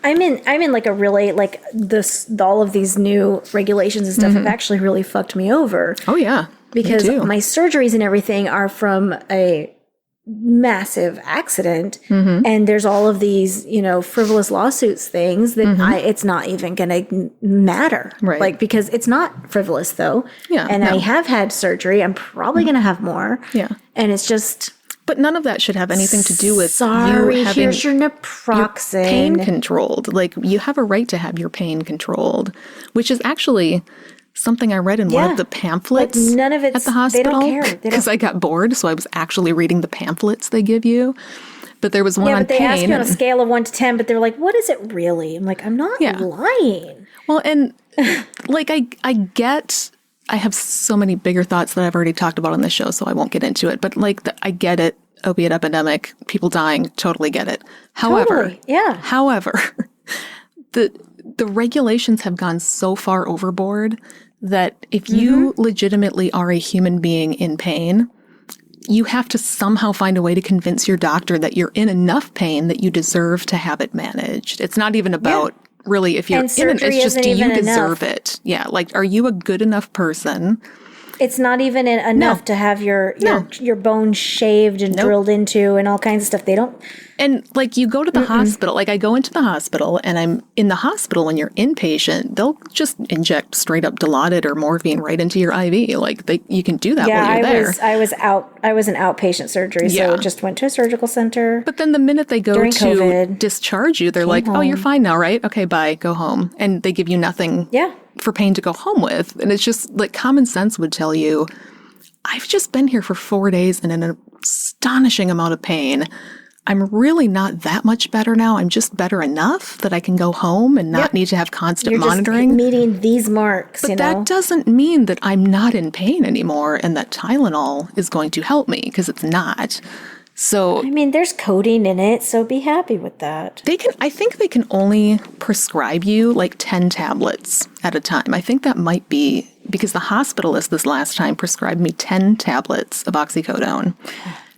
I'm in like a really like all of these new regulations and stuff have actually really fucked me over. Oh yeah. Because my surgeries and everything are from a massive accident and there's all of these, frivolous lawsuits things that it's not even going to matter. Right. Like because it's not frivolous though. Yeah. And I have had surgery. I'm probably going to have more. Yeah. And it's just But none of that should have anything to do with you having here's your naproxen. Your pain controlled. Like, you have a right to have your pain controlled, which is actually something I read in one of the pamphlets none of it's, at the hospital. They don't care. Because I got bored, so I was actually reading the pamphlets they give you. But there was one on pain. Yeah, but they ask you on a scale of 1 to 10, but they're like, what is it really? I'm like, I'm not lying. Well, and like, I have so many bigger thoughts that I've already talked about on this show, so I won't get into it. But like, I get it. Opiate epidemic, people dying, totally get it. However, the regulations have gone so far overboard that if you legitimately are a human being in pain, you have to somehow find a way to convince your doctor that you're in enough pain that you deserve to have it managed. It's not even about really if you're in it, it's just do you deserve it? Yeah, like, are you a good enough person? It's not even enough to have your bones shaved and drilled into and all kinds of stuff. They don't. And like, you go to the hospital, like I go into the hospital and I'm in the hospital when you're inpatient, they'll just inject straight up Dilaudid or morphine right into your IV. Like you can do that while you're there. I was an outpatient surgery, so it just went to a surgical center. But then the minute they go to COVID, discharge you, they're like, oh, you're fine now, right? Okay, bye, go home. And they give you nothing. Yeah. For pain to go home with. And it's just like common sense would tell you, I've just been here for 4 days in an astonishing amount of pain. I'm really not that much better now. I'm just better enough that I can go home and not need to have constant monitoring. Just meeting these marks, but that doesn't mean that I'm not in pain anymore and that Tylenol is going to help me, because it's not. So I mean, there's codeine in it, so be happy with that. I think they can only prescribe you like 10 tablets at a time. I think that might be because the hospitalist this last time prescribed me 10 tablets of oxycodone.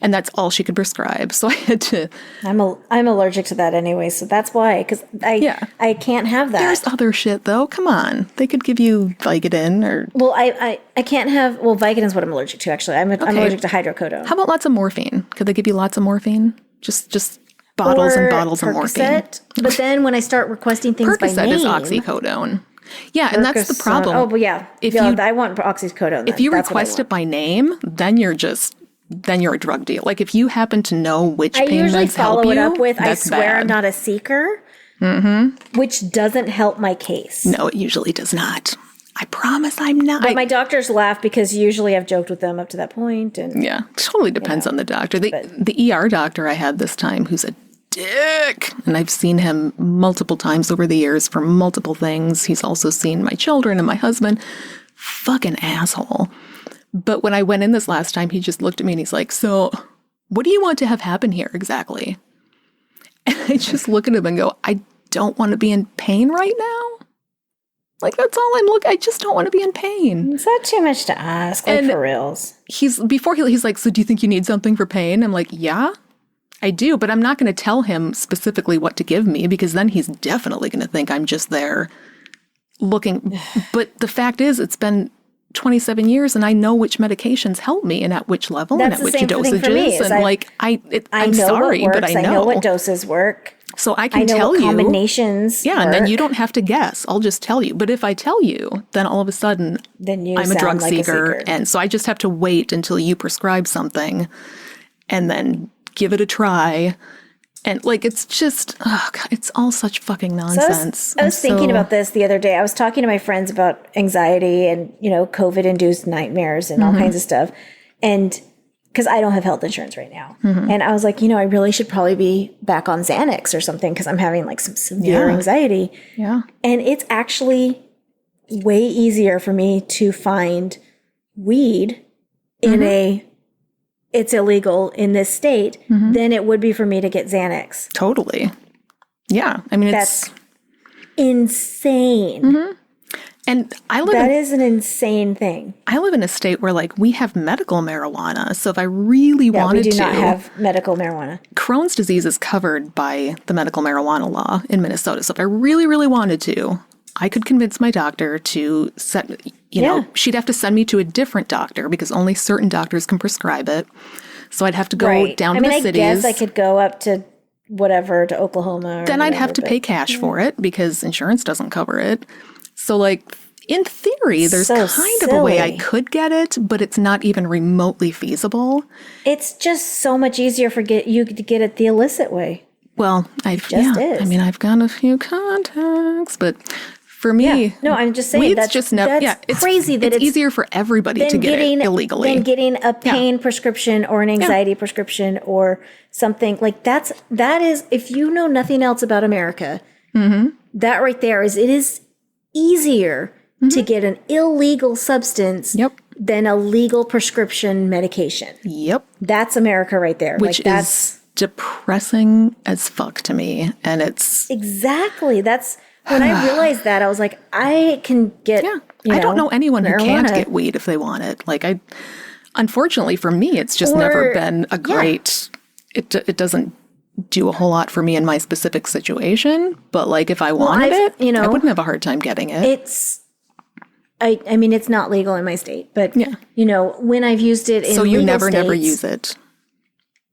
And that's all she could prescribe. So I had to... I'm allergic to that anyway, so that's why. Because I can't have that. There's other shit, though. Come on. They could give you Vicodin or... Well, I can't have... Well, Vicodin's what I'm allergic to, actually. I'm allergic to hydrocodone. How about lots of morphine? Could they give you lots of morphine? Just bottles and bottles of morphine. But then when I start requesting things by name... Percocet is oxycodone. Yeah, and that's the problem. Oh, but yeah. I want oxycodone. If you request it by name, then you're a drug deal. Like, if you happen to know which pain meds help you, I usually follow it up with, I swear I'm not a seeker, which doesn't help my case. No, it usually does not. I promise I'm not. But my doctors laugh because usually I've joked with them up to that point. And yeah, totally depends on the doctor. The ER doctor I had this time, who's a dick, and I've seen him multiple times over the years for multiple things. He's also seen my children and my husband. Fucking asshole. But when I went in this last time, he just looked at me and he's like, so what do you want to have happen here exactly? And I just look at him and go, I don't want to be in pain right now. Like, that's all I just don't want to be in pain. Is that too much to ask? Like, for reals? He's like, so do you think you need something for pain? I'm like, yeah, I do. But I'm not going to tell him specifically what to give me, because then he's definitely going to think I'm just there looking. But the fact is, it's been 27 years and I know which medications help me and at which level and at which dosages. And I'm sorry, but I know. I know what doses work. So I can tell you. Combinations. Yeah, and then you don't have to guess. I'll just tell you. But if I tell you, then all of a sudden I'm a drug seeker. And so I just have to wait until you prescribe something and then give it a try. And like, it's just, oh God, it's all such fucking nonsense. I was thinking about this the other day. I was talking to my friends about anxiety and, COVID-induced nightmares and all kinds of stuff. And because I don't have health insurance right now. And I was like, I really should probably be back on Xanax or something because I'm having like some severe anxiety. Yeah. And it's actually way easier for me to find weed in it's illegal in this state than it would be for me to get Xanax. Totally. Yeah. I mean, That's insane. And that is an insane thing. I live in a state where like we have medical marijuana. So if I really wanted to. We do not have medical marijuana. Crohn's disease is covered by the medical marijuana law in Minnesota. So if I really, really wanted to, I could convince my doctor to set, she'd have to send me to a different doctor because only certain doctors can prescribe it. So I'd have to go down to the cities. I guess I could go up to whatever, to Oklahoma. Then I'd have to pay cash for it because insurance doesn't cover it. So like in theory, there's kind of a way I could get it, but it's not even remotely feasible. It's just so much easier for you to get it the illicit way. Well, I've got a few contacts, but for me, no, I'm just saying that's just it's crazy that it's easier for everybody to get it illegally than getting a pain prescription or an anxiety prescription or something like that is if you know nothing else about America, that right there it is easier to get an illegal substance than a legal prescription medication. Yep, that's America right there. Which is depressing as fuck to me, and it's exactly that's. When I realized that, I was like, I can get, I don't know anyone marijuana. Who can't get weed if they want it. Like, unfortunately for me, it's just never been a great, it doesn't do a whole lot for me in my specific situation. But like, if I wanted it, I wouldn't have a hard time getting it. I mean, it's not legal in my state, but, when I've used it in so you legal never use it.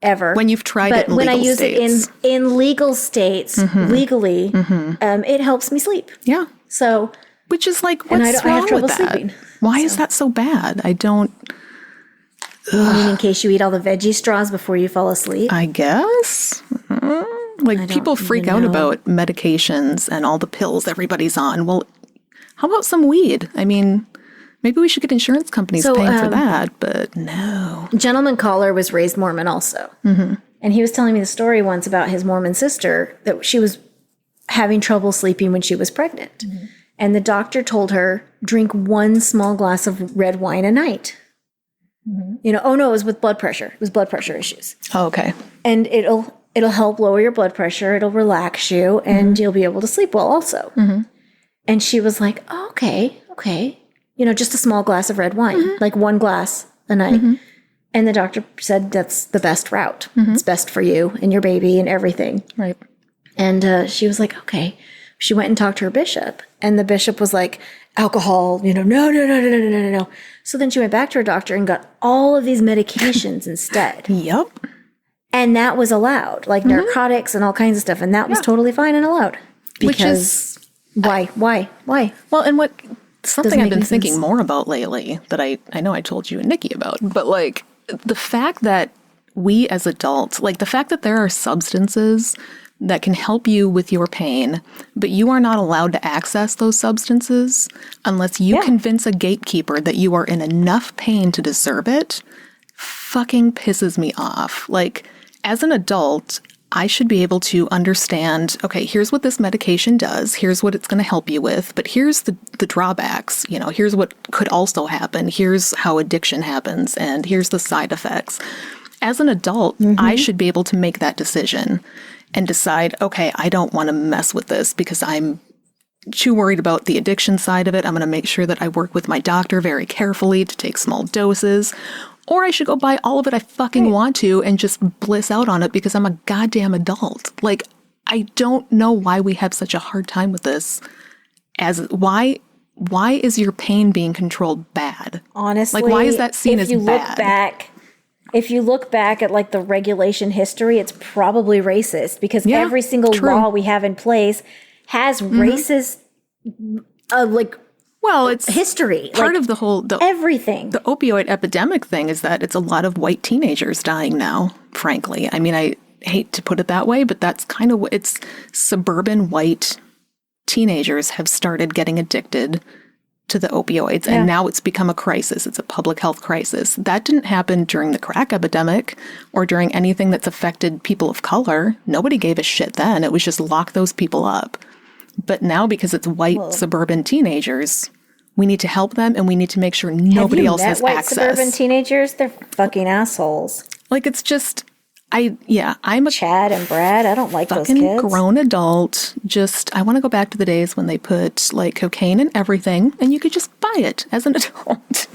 Ever. When you've tried it in legal states. When I use it in legal states, legally, it helps me sleep. Yeah. So. Which is like, what's wrong with that? Sleeping. Why is that so bad? I don't. I mean, in case you eat all the veggie straws before you fall asleep. I guess. Like, people freak out about medications and all the pills everybody's on. Well, how about some weed? I mean, maybe we should get insurance companies paying for that, but no. Gentleman caller was raised Mormon also. And he was telling me the story once about his Mormon sister, that she was having trouble sleeping when she was pregnant. And the doctor told her, drink one small glass of red wine a night. Oh no, it was with blood pressure. It was blood pressure issues. Oh, okay. And it'll help lower your blood pressure. It'll relax you, and you'll be able to sleep well also. And she was like, oh, okay. Just a small glass of red wine, like one glass a night. And the doctor said that's the best route. It's best for you and your baby and everything. Right. And she was like, okay. She went and talked to her bishop, and the bishop was like, alcohol, no. So then she went back to her doctor and got all of these medications instead. Yep. And that was allowed, like narcotics and all kinds of stuff. And that was totally fine and allowed. Because why? Well, and something I've been thinking more about lately that I know I told you and Nikki about, but like the fact that we as adults, like the fact that there are substances that can help you with your pain, but you are not allowed to access those substances unless you convince a gatekeeper that you are in enough pain to deserve it, fucking pisses me off. Like, as an adult, I should be able to understand, okay, here's what this medication does, here's what it's going to help you with, but here's the drawbacks, here's what could also happen, here's how addiction happens, and here's the side effects. As an adult, I should be able to make that decision and decide, okay, I don't want to mess with this because I'm too worried about the addiction side of it. I'm going to make sure that I work with my doctor very carefully to take small doses. Or I should go buy all of it I fucking want to and just bliss out on it because I'm a goddamn adult. Like, I don't know why we have such a hard time with this. Why is your pain being controlled bad? Honestly, like, why is that seen as bad? If you look back at like the regulation history, it's probably racist because every single law we have in place has racist, it's history. Part of the whole everything. The opioid epidemic thing is that it's a lot of white teenagers dying now. Frankly, I mean, hate to put it that way, but that's kind of what it's. Suburban white teenagers have started getting addicted to the opioids, and now it's become a crisis. It's a public health crisis. That didn't happen during the crack epidemic or during anything that's affected people of color. Nobody gave a shit then. It was just lock those people up. But now, because it's white suburban teenagers, we need to help them, and we need to make sure nobody else has white access. Suburban teenagers, they're fucking assholes. Like, it's just, I'm a Chad and Brad. I don't like those fucking kids. grown adult. Just, I want to go back to the days when they put like cocaine in everything, and you could just buy it as an adult.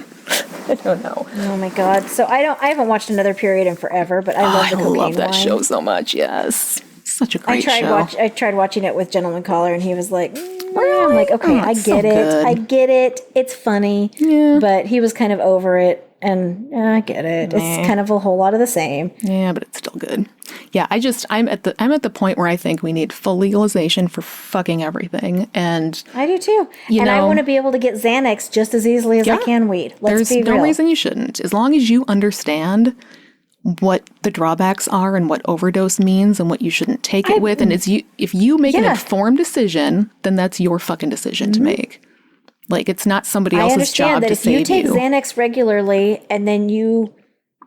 I don't know. Oh my god! So I haven't watched another period in forever, but I love the cocaine I love that wine. show so much. Yes, such a great show. I tried watching it with Gentleman Caller, and he was like, I'm like, okay, I get it. good. I get it. It's funny. Yeah. But he was kind of over it, and I get it. It's kind of a whole lot of the same. Yeah, but it's still good. Yeah, I'm at the point where I think we need full legalization for fucking everything, and I do too. I want to be able to get Xanax just as easily as I can weed. Let's be real. There's no reason you shouldn't, as long as you understand what the drawbacks are and what overdose means and what you shouldn't take it with. And if you make an informed decision, then that's your fucking decision to make. Like, it's not somebody else's job to save you. I understand that if you take Xanax regularly and then you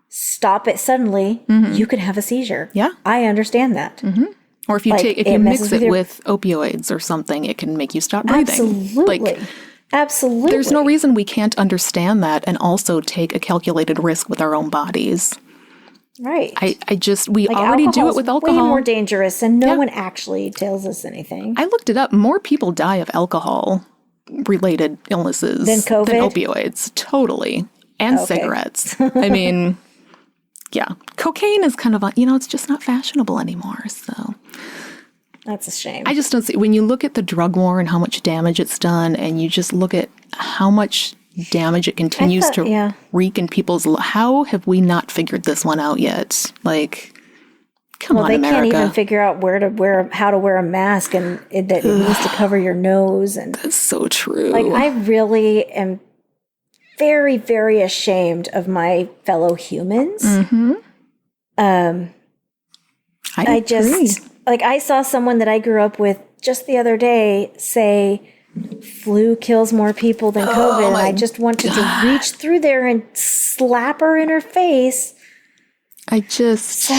stop it suddenly, you could have a seizure. Yeah. I understand that. Mm-hmm. Or if you mix it with opioids or something, it can make you stop breathing. Absolutely. Absolutely. There's no reason we can't understand that and also take a calculated risk with our own bodies. Right. We already do it with alcohol. Way more dangerous, and no one actually tells us anything. I looked it up. More people die of alcohol-related illnesses than COVID? Than opioids. Totally. And cigarettes. I mean, yeah. Cocaine is kind of, it's just not fashionable anymore, so. That's a shame. I just don't see, when you look at the drug war and how much damage it's done, and you just look at how much damage it continues to wreak in people's how have we not figured this one out yet? Like, come on, America. They can't even figure out how to wear a mask, and that it needs to cover your nose. And that's so true. Like, I really am very, very ashamed of my fellow humans. Mm-hmm. I just I saw someone that I grew up with just the other day say, flu kills more people than COVID. And I just wanted to reach through there and slap her in her face. I just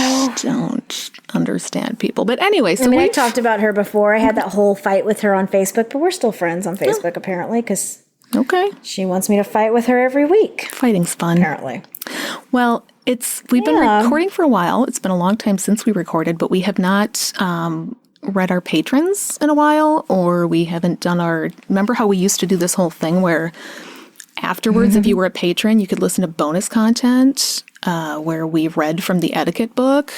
don't understand people. But anyway, so I talked about her before. I had that whole fight with her on Facebook, but we're still friends on Facebook apparently, because she wants me to fight with her every week. Fighting's fun. Apparently. Well, we've been recording for a while. It's been a long time since we recorded, but we have not read our patrons in a while, or we haven't done remember how we used to do this whole thing where afterwards, if you were a patron, you could listen to bonus content where we read from the etiquette book.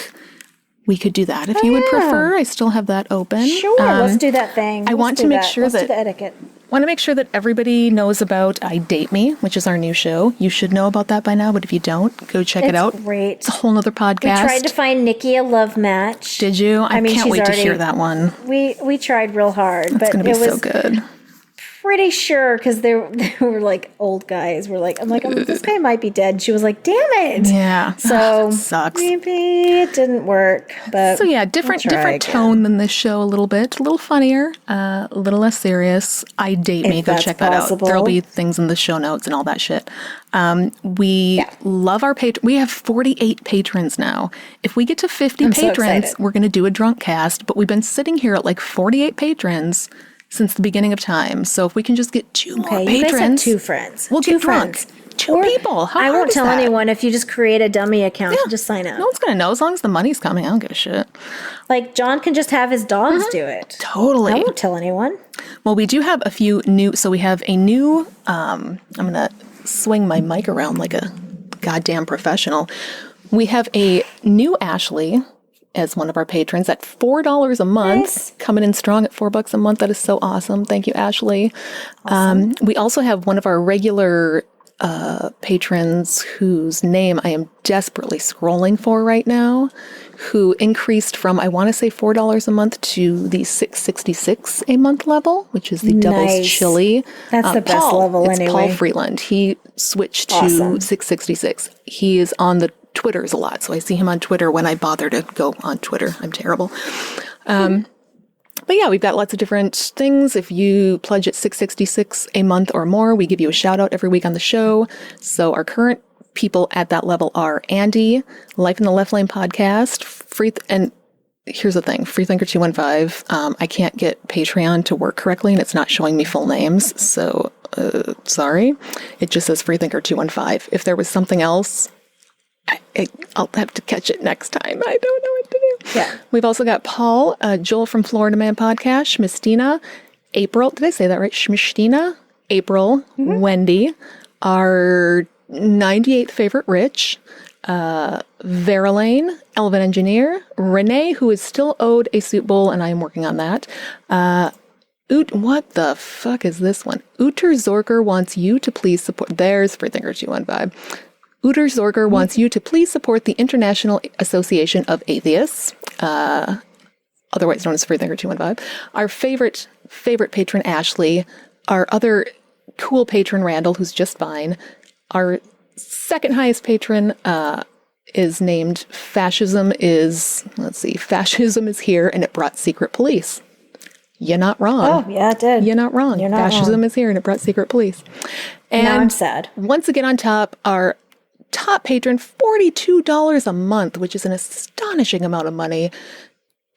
We could do that if you would prefer. I still have that open. Sure, let's do that thing. I want to make sure let's do the etiquette. Want to make sure that everybody knows about I Date Me, which is our new show. You should know about that by now, but if you don't, go check it out. Great. It's a whole nother podcast. We tried to find Nikki a love match. Did you? I can't wait to hear that one. We tried real hard. It's going to be so good. Pretty sure, because they were like old guys. I'm like, this guy might be dead. She was like, damn it. Yeah. So sucks. Maybe it didn't work. But so yeah, different tone than this show a little bit. A little funnier, a little less serious. I Date Me. Go check that out. There'll be things in the show notes and all that shit. We love our patrons. We have 48 patrons now. If we get to 50 patrons, we're going to do a drunk cast. But we've been sitting here at like 48 patrons since the beginning of time. So if we can just get 2 more patrons. You guys have 2 friends. We'll get drunk. 2 people. How I hard won't is tell that? anyone if you just create a dummy account and just sign up. No one's going to know. As long as the money's coming, I don't give a shit. Like, John can just have his dogs do it. Totally. I won't tell anyone. Well, we do have a few new. So we have a new, I'm going to swing my mic around like a goddamn professional. We have a new Ashley as one of our patrons at $4 a month, coming in strong at $4 a month. That is so awesome. Thank you, Ashley. Awesome. We also have one of our regular patrons whose name I am desperately scrolling for right now, who increased from, I want to say $4 a month to the $6.66 a month level, which is the Devil's Chili. That's the best level it's anyway. Paul Freeland. He switched to $6.66. He is on the Twitters a lot. So I see him on Twitter when I bother to go on Twitter. I'm terrible. But yeah, we've got lots of different things. If you pledge at $6.66 a month or more, we give you a shout out every week on the show. So our current people at that level are Andy, Life in the Left Lane podcast, and here's the thing, Freethinker 215. I can't get Patreon to work correctly, and it's not showing me full names. So sorry, it just says Freethinker 215. If there was something else, I'll have to catch it next time. I don't know what to do. Yeah. We've also got Paul, Joel from Florida Man Podcast, Schmistina, April. Did I say that right? Schmistina, April, Wendy, our 98th favorite Rich, Verlaine, Elven Engineer, Renee, who is still owed a soup bowl, and I am working on that. What the fuck is this one? Uter Zorker wants you to please support. There's Freethinker 215. Uter Zorger wants you to please support the International Association of Atheists, otherwise known as Freethinker 215. Our favorite patron, Ashley. Our other cool patron, Randall, who's just fine. Our second highest patron is named Fascism is here, and it brought secret police. You're not wrong. Oh, yeah, it did. You're not wrong. Fascism is here, and it brought secret police. And now I'm sad. Once again on top, our top patron, $42 a month, which is an astonishing amount of money,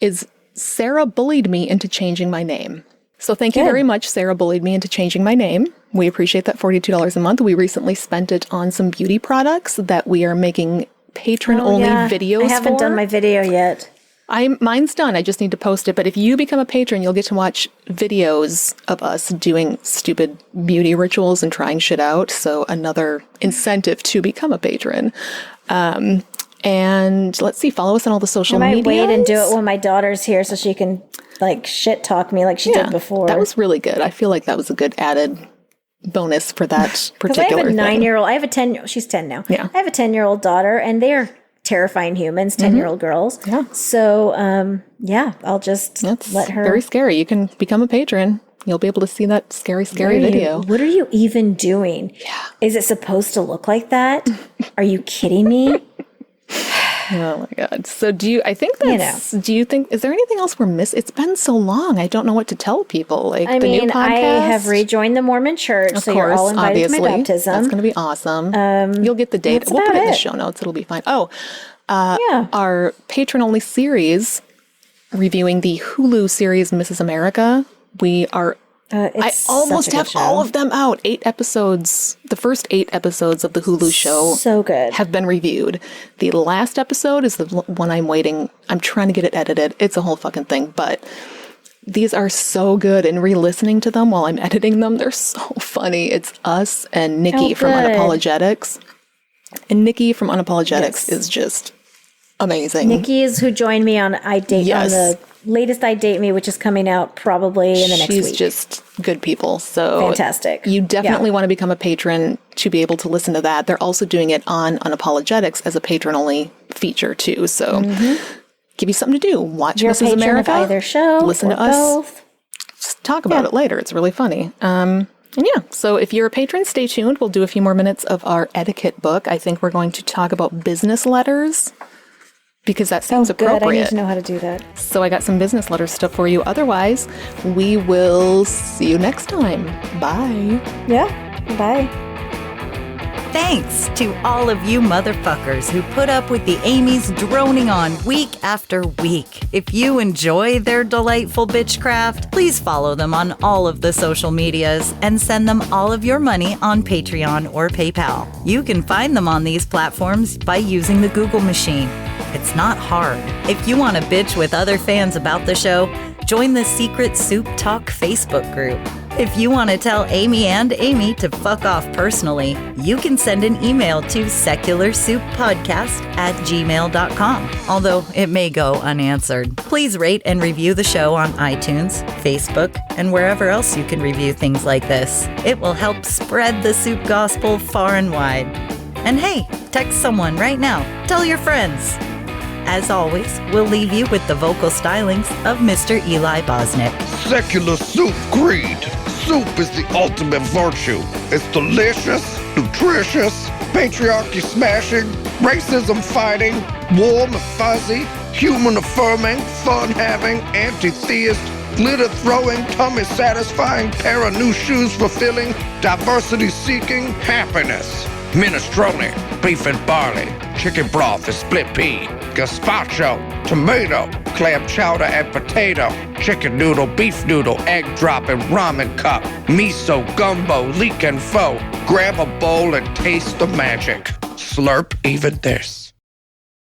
is Sarah bullied me into changing my name. So thank you very much, Sarah bullied me into changing my name. We appreciate that $42 a month. We recently spent it on some beauty products that we are making patron-only videos for. I haven't done my video yet. Mine's done. I just need to post it. But if you become a patron, you'll get to watch videos of us doing stupid beauty rituals and trying shit out. So another incentive to become a patron. And let's see, follow us on all the social media. I might wait and do it when my daughter's here so she can like shit talk me like she did before. That was really good. I feel like that was a good added bonus for that particular thing. I have a 9-year-old. I have a 10. She's 10 now. Yeah. I have a 10-year-old daughter, and they are terrifying humans, 10-year-old girls. Yeah. So, I'll just let her. Very scary. You can become a patron. You'll be able to see that scary video. What are you even doing? Yeah. Is it supposed to look like that? Are you kidding me? Oh my God. So do you think, is there anything else we're missing? It's been so long. I don't know what to tell people. Like the new podcast. I have rejoined the Mormon church, so you're all invited to my baptism. That's going to be awesome. You'll get the date. We'll put it in the show notes. It'll be fine. Our patron-only series reviewing the Hulu series Mrs. America. We are I almost have all of them out. 8 episodes. The first 8 episodes of the Hulu show have been reviewed. The last episode is the one I'm waiting. I'm trying to get it edited. It's a whole fucking thing. But these are so good. And re-listening to them while I'm editing them, they're so funny. It's us and Nikki from Unapologetics. And Nikki from Unapologetics is just amazing. Nikki is who joined me on on the latest I Date Me, which is coming out probably in the next week. She's just good people. So fantastic. You definitely want to become a patron to be able to listen to that. They're also doing it on Unapologetics as a patron-only feature too. So give you something to do. Watch Mrs. America. Either show, listen to us. Just talk about it later. It's really funny. So if you're a patron, stay tuned. We'll do a few more minutes of our etiquette book. I think we're going to talk about business letters, because that seems appropriate. I need to know how to do that. So I got some business letter stuff for you. Otherwise, we will see you next time. Bye. Yeah, bye. Thanks to all of you motherfuckers who put up with the Amiys droning on week after week. If you enjoy their delightful bitchcraft, please follow them on all of the social medias and send them all of your money on Patreon or PayPal. You can find them on these platforms by using the Google machine. It's not hard. If you want to bitch with other fans about the show, join the Secret Soup Talk Facebook group. If you want to tell Amy and Amy to fuck off personally, you can send an email to secularsouppodcast@gmail.com, although it may go unanswered. Please rate and review the show on iTunes, Facebook, and wherever else you can review things like this. It will help spread the soup gospel far and wide. And hey, text someone right now. Tell your friends. As always, we'll leave you with the vocal stylings of Mr. Eli Bosnick. Secular soup creed. Soup is the ultimate virtue. It's delicious, nutritious, patriarchy smashing, Racism fighting, warm and fuzzy, human affirming, fun having, anti-theist, glitter throwing, tummy satisfying, pair of new shoes fulfilling, diversity seeking, happiness. Minestrone, beef and barley, chicken broth and split pea, gazpacho, tomato, clam chowder and potato, chicken noodle, beef noodle, egg drop and ramen cup, miso, gumbo, leek and pho. Grab a bowl and taste the magic. Slurp even this.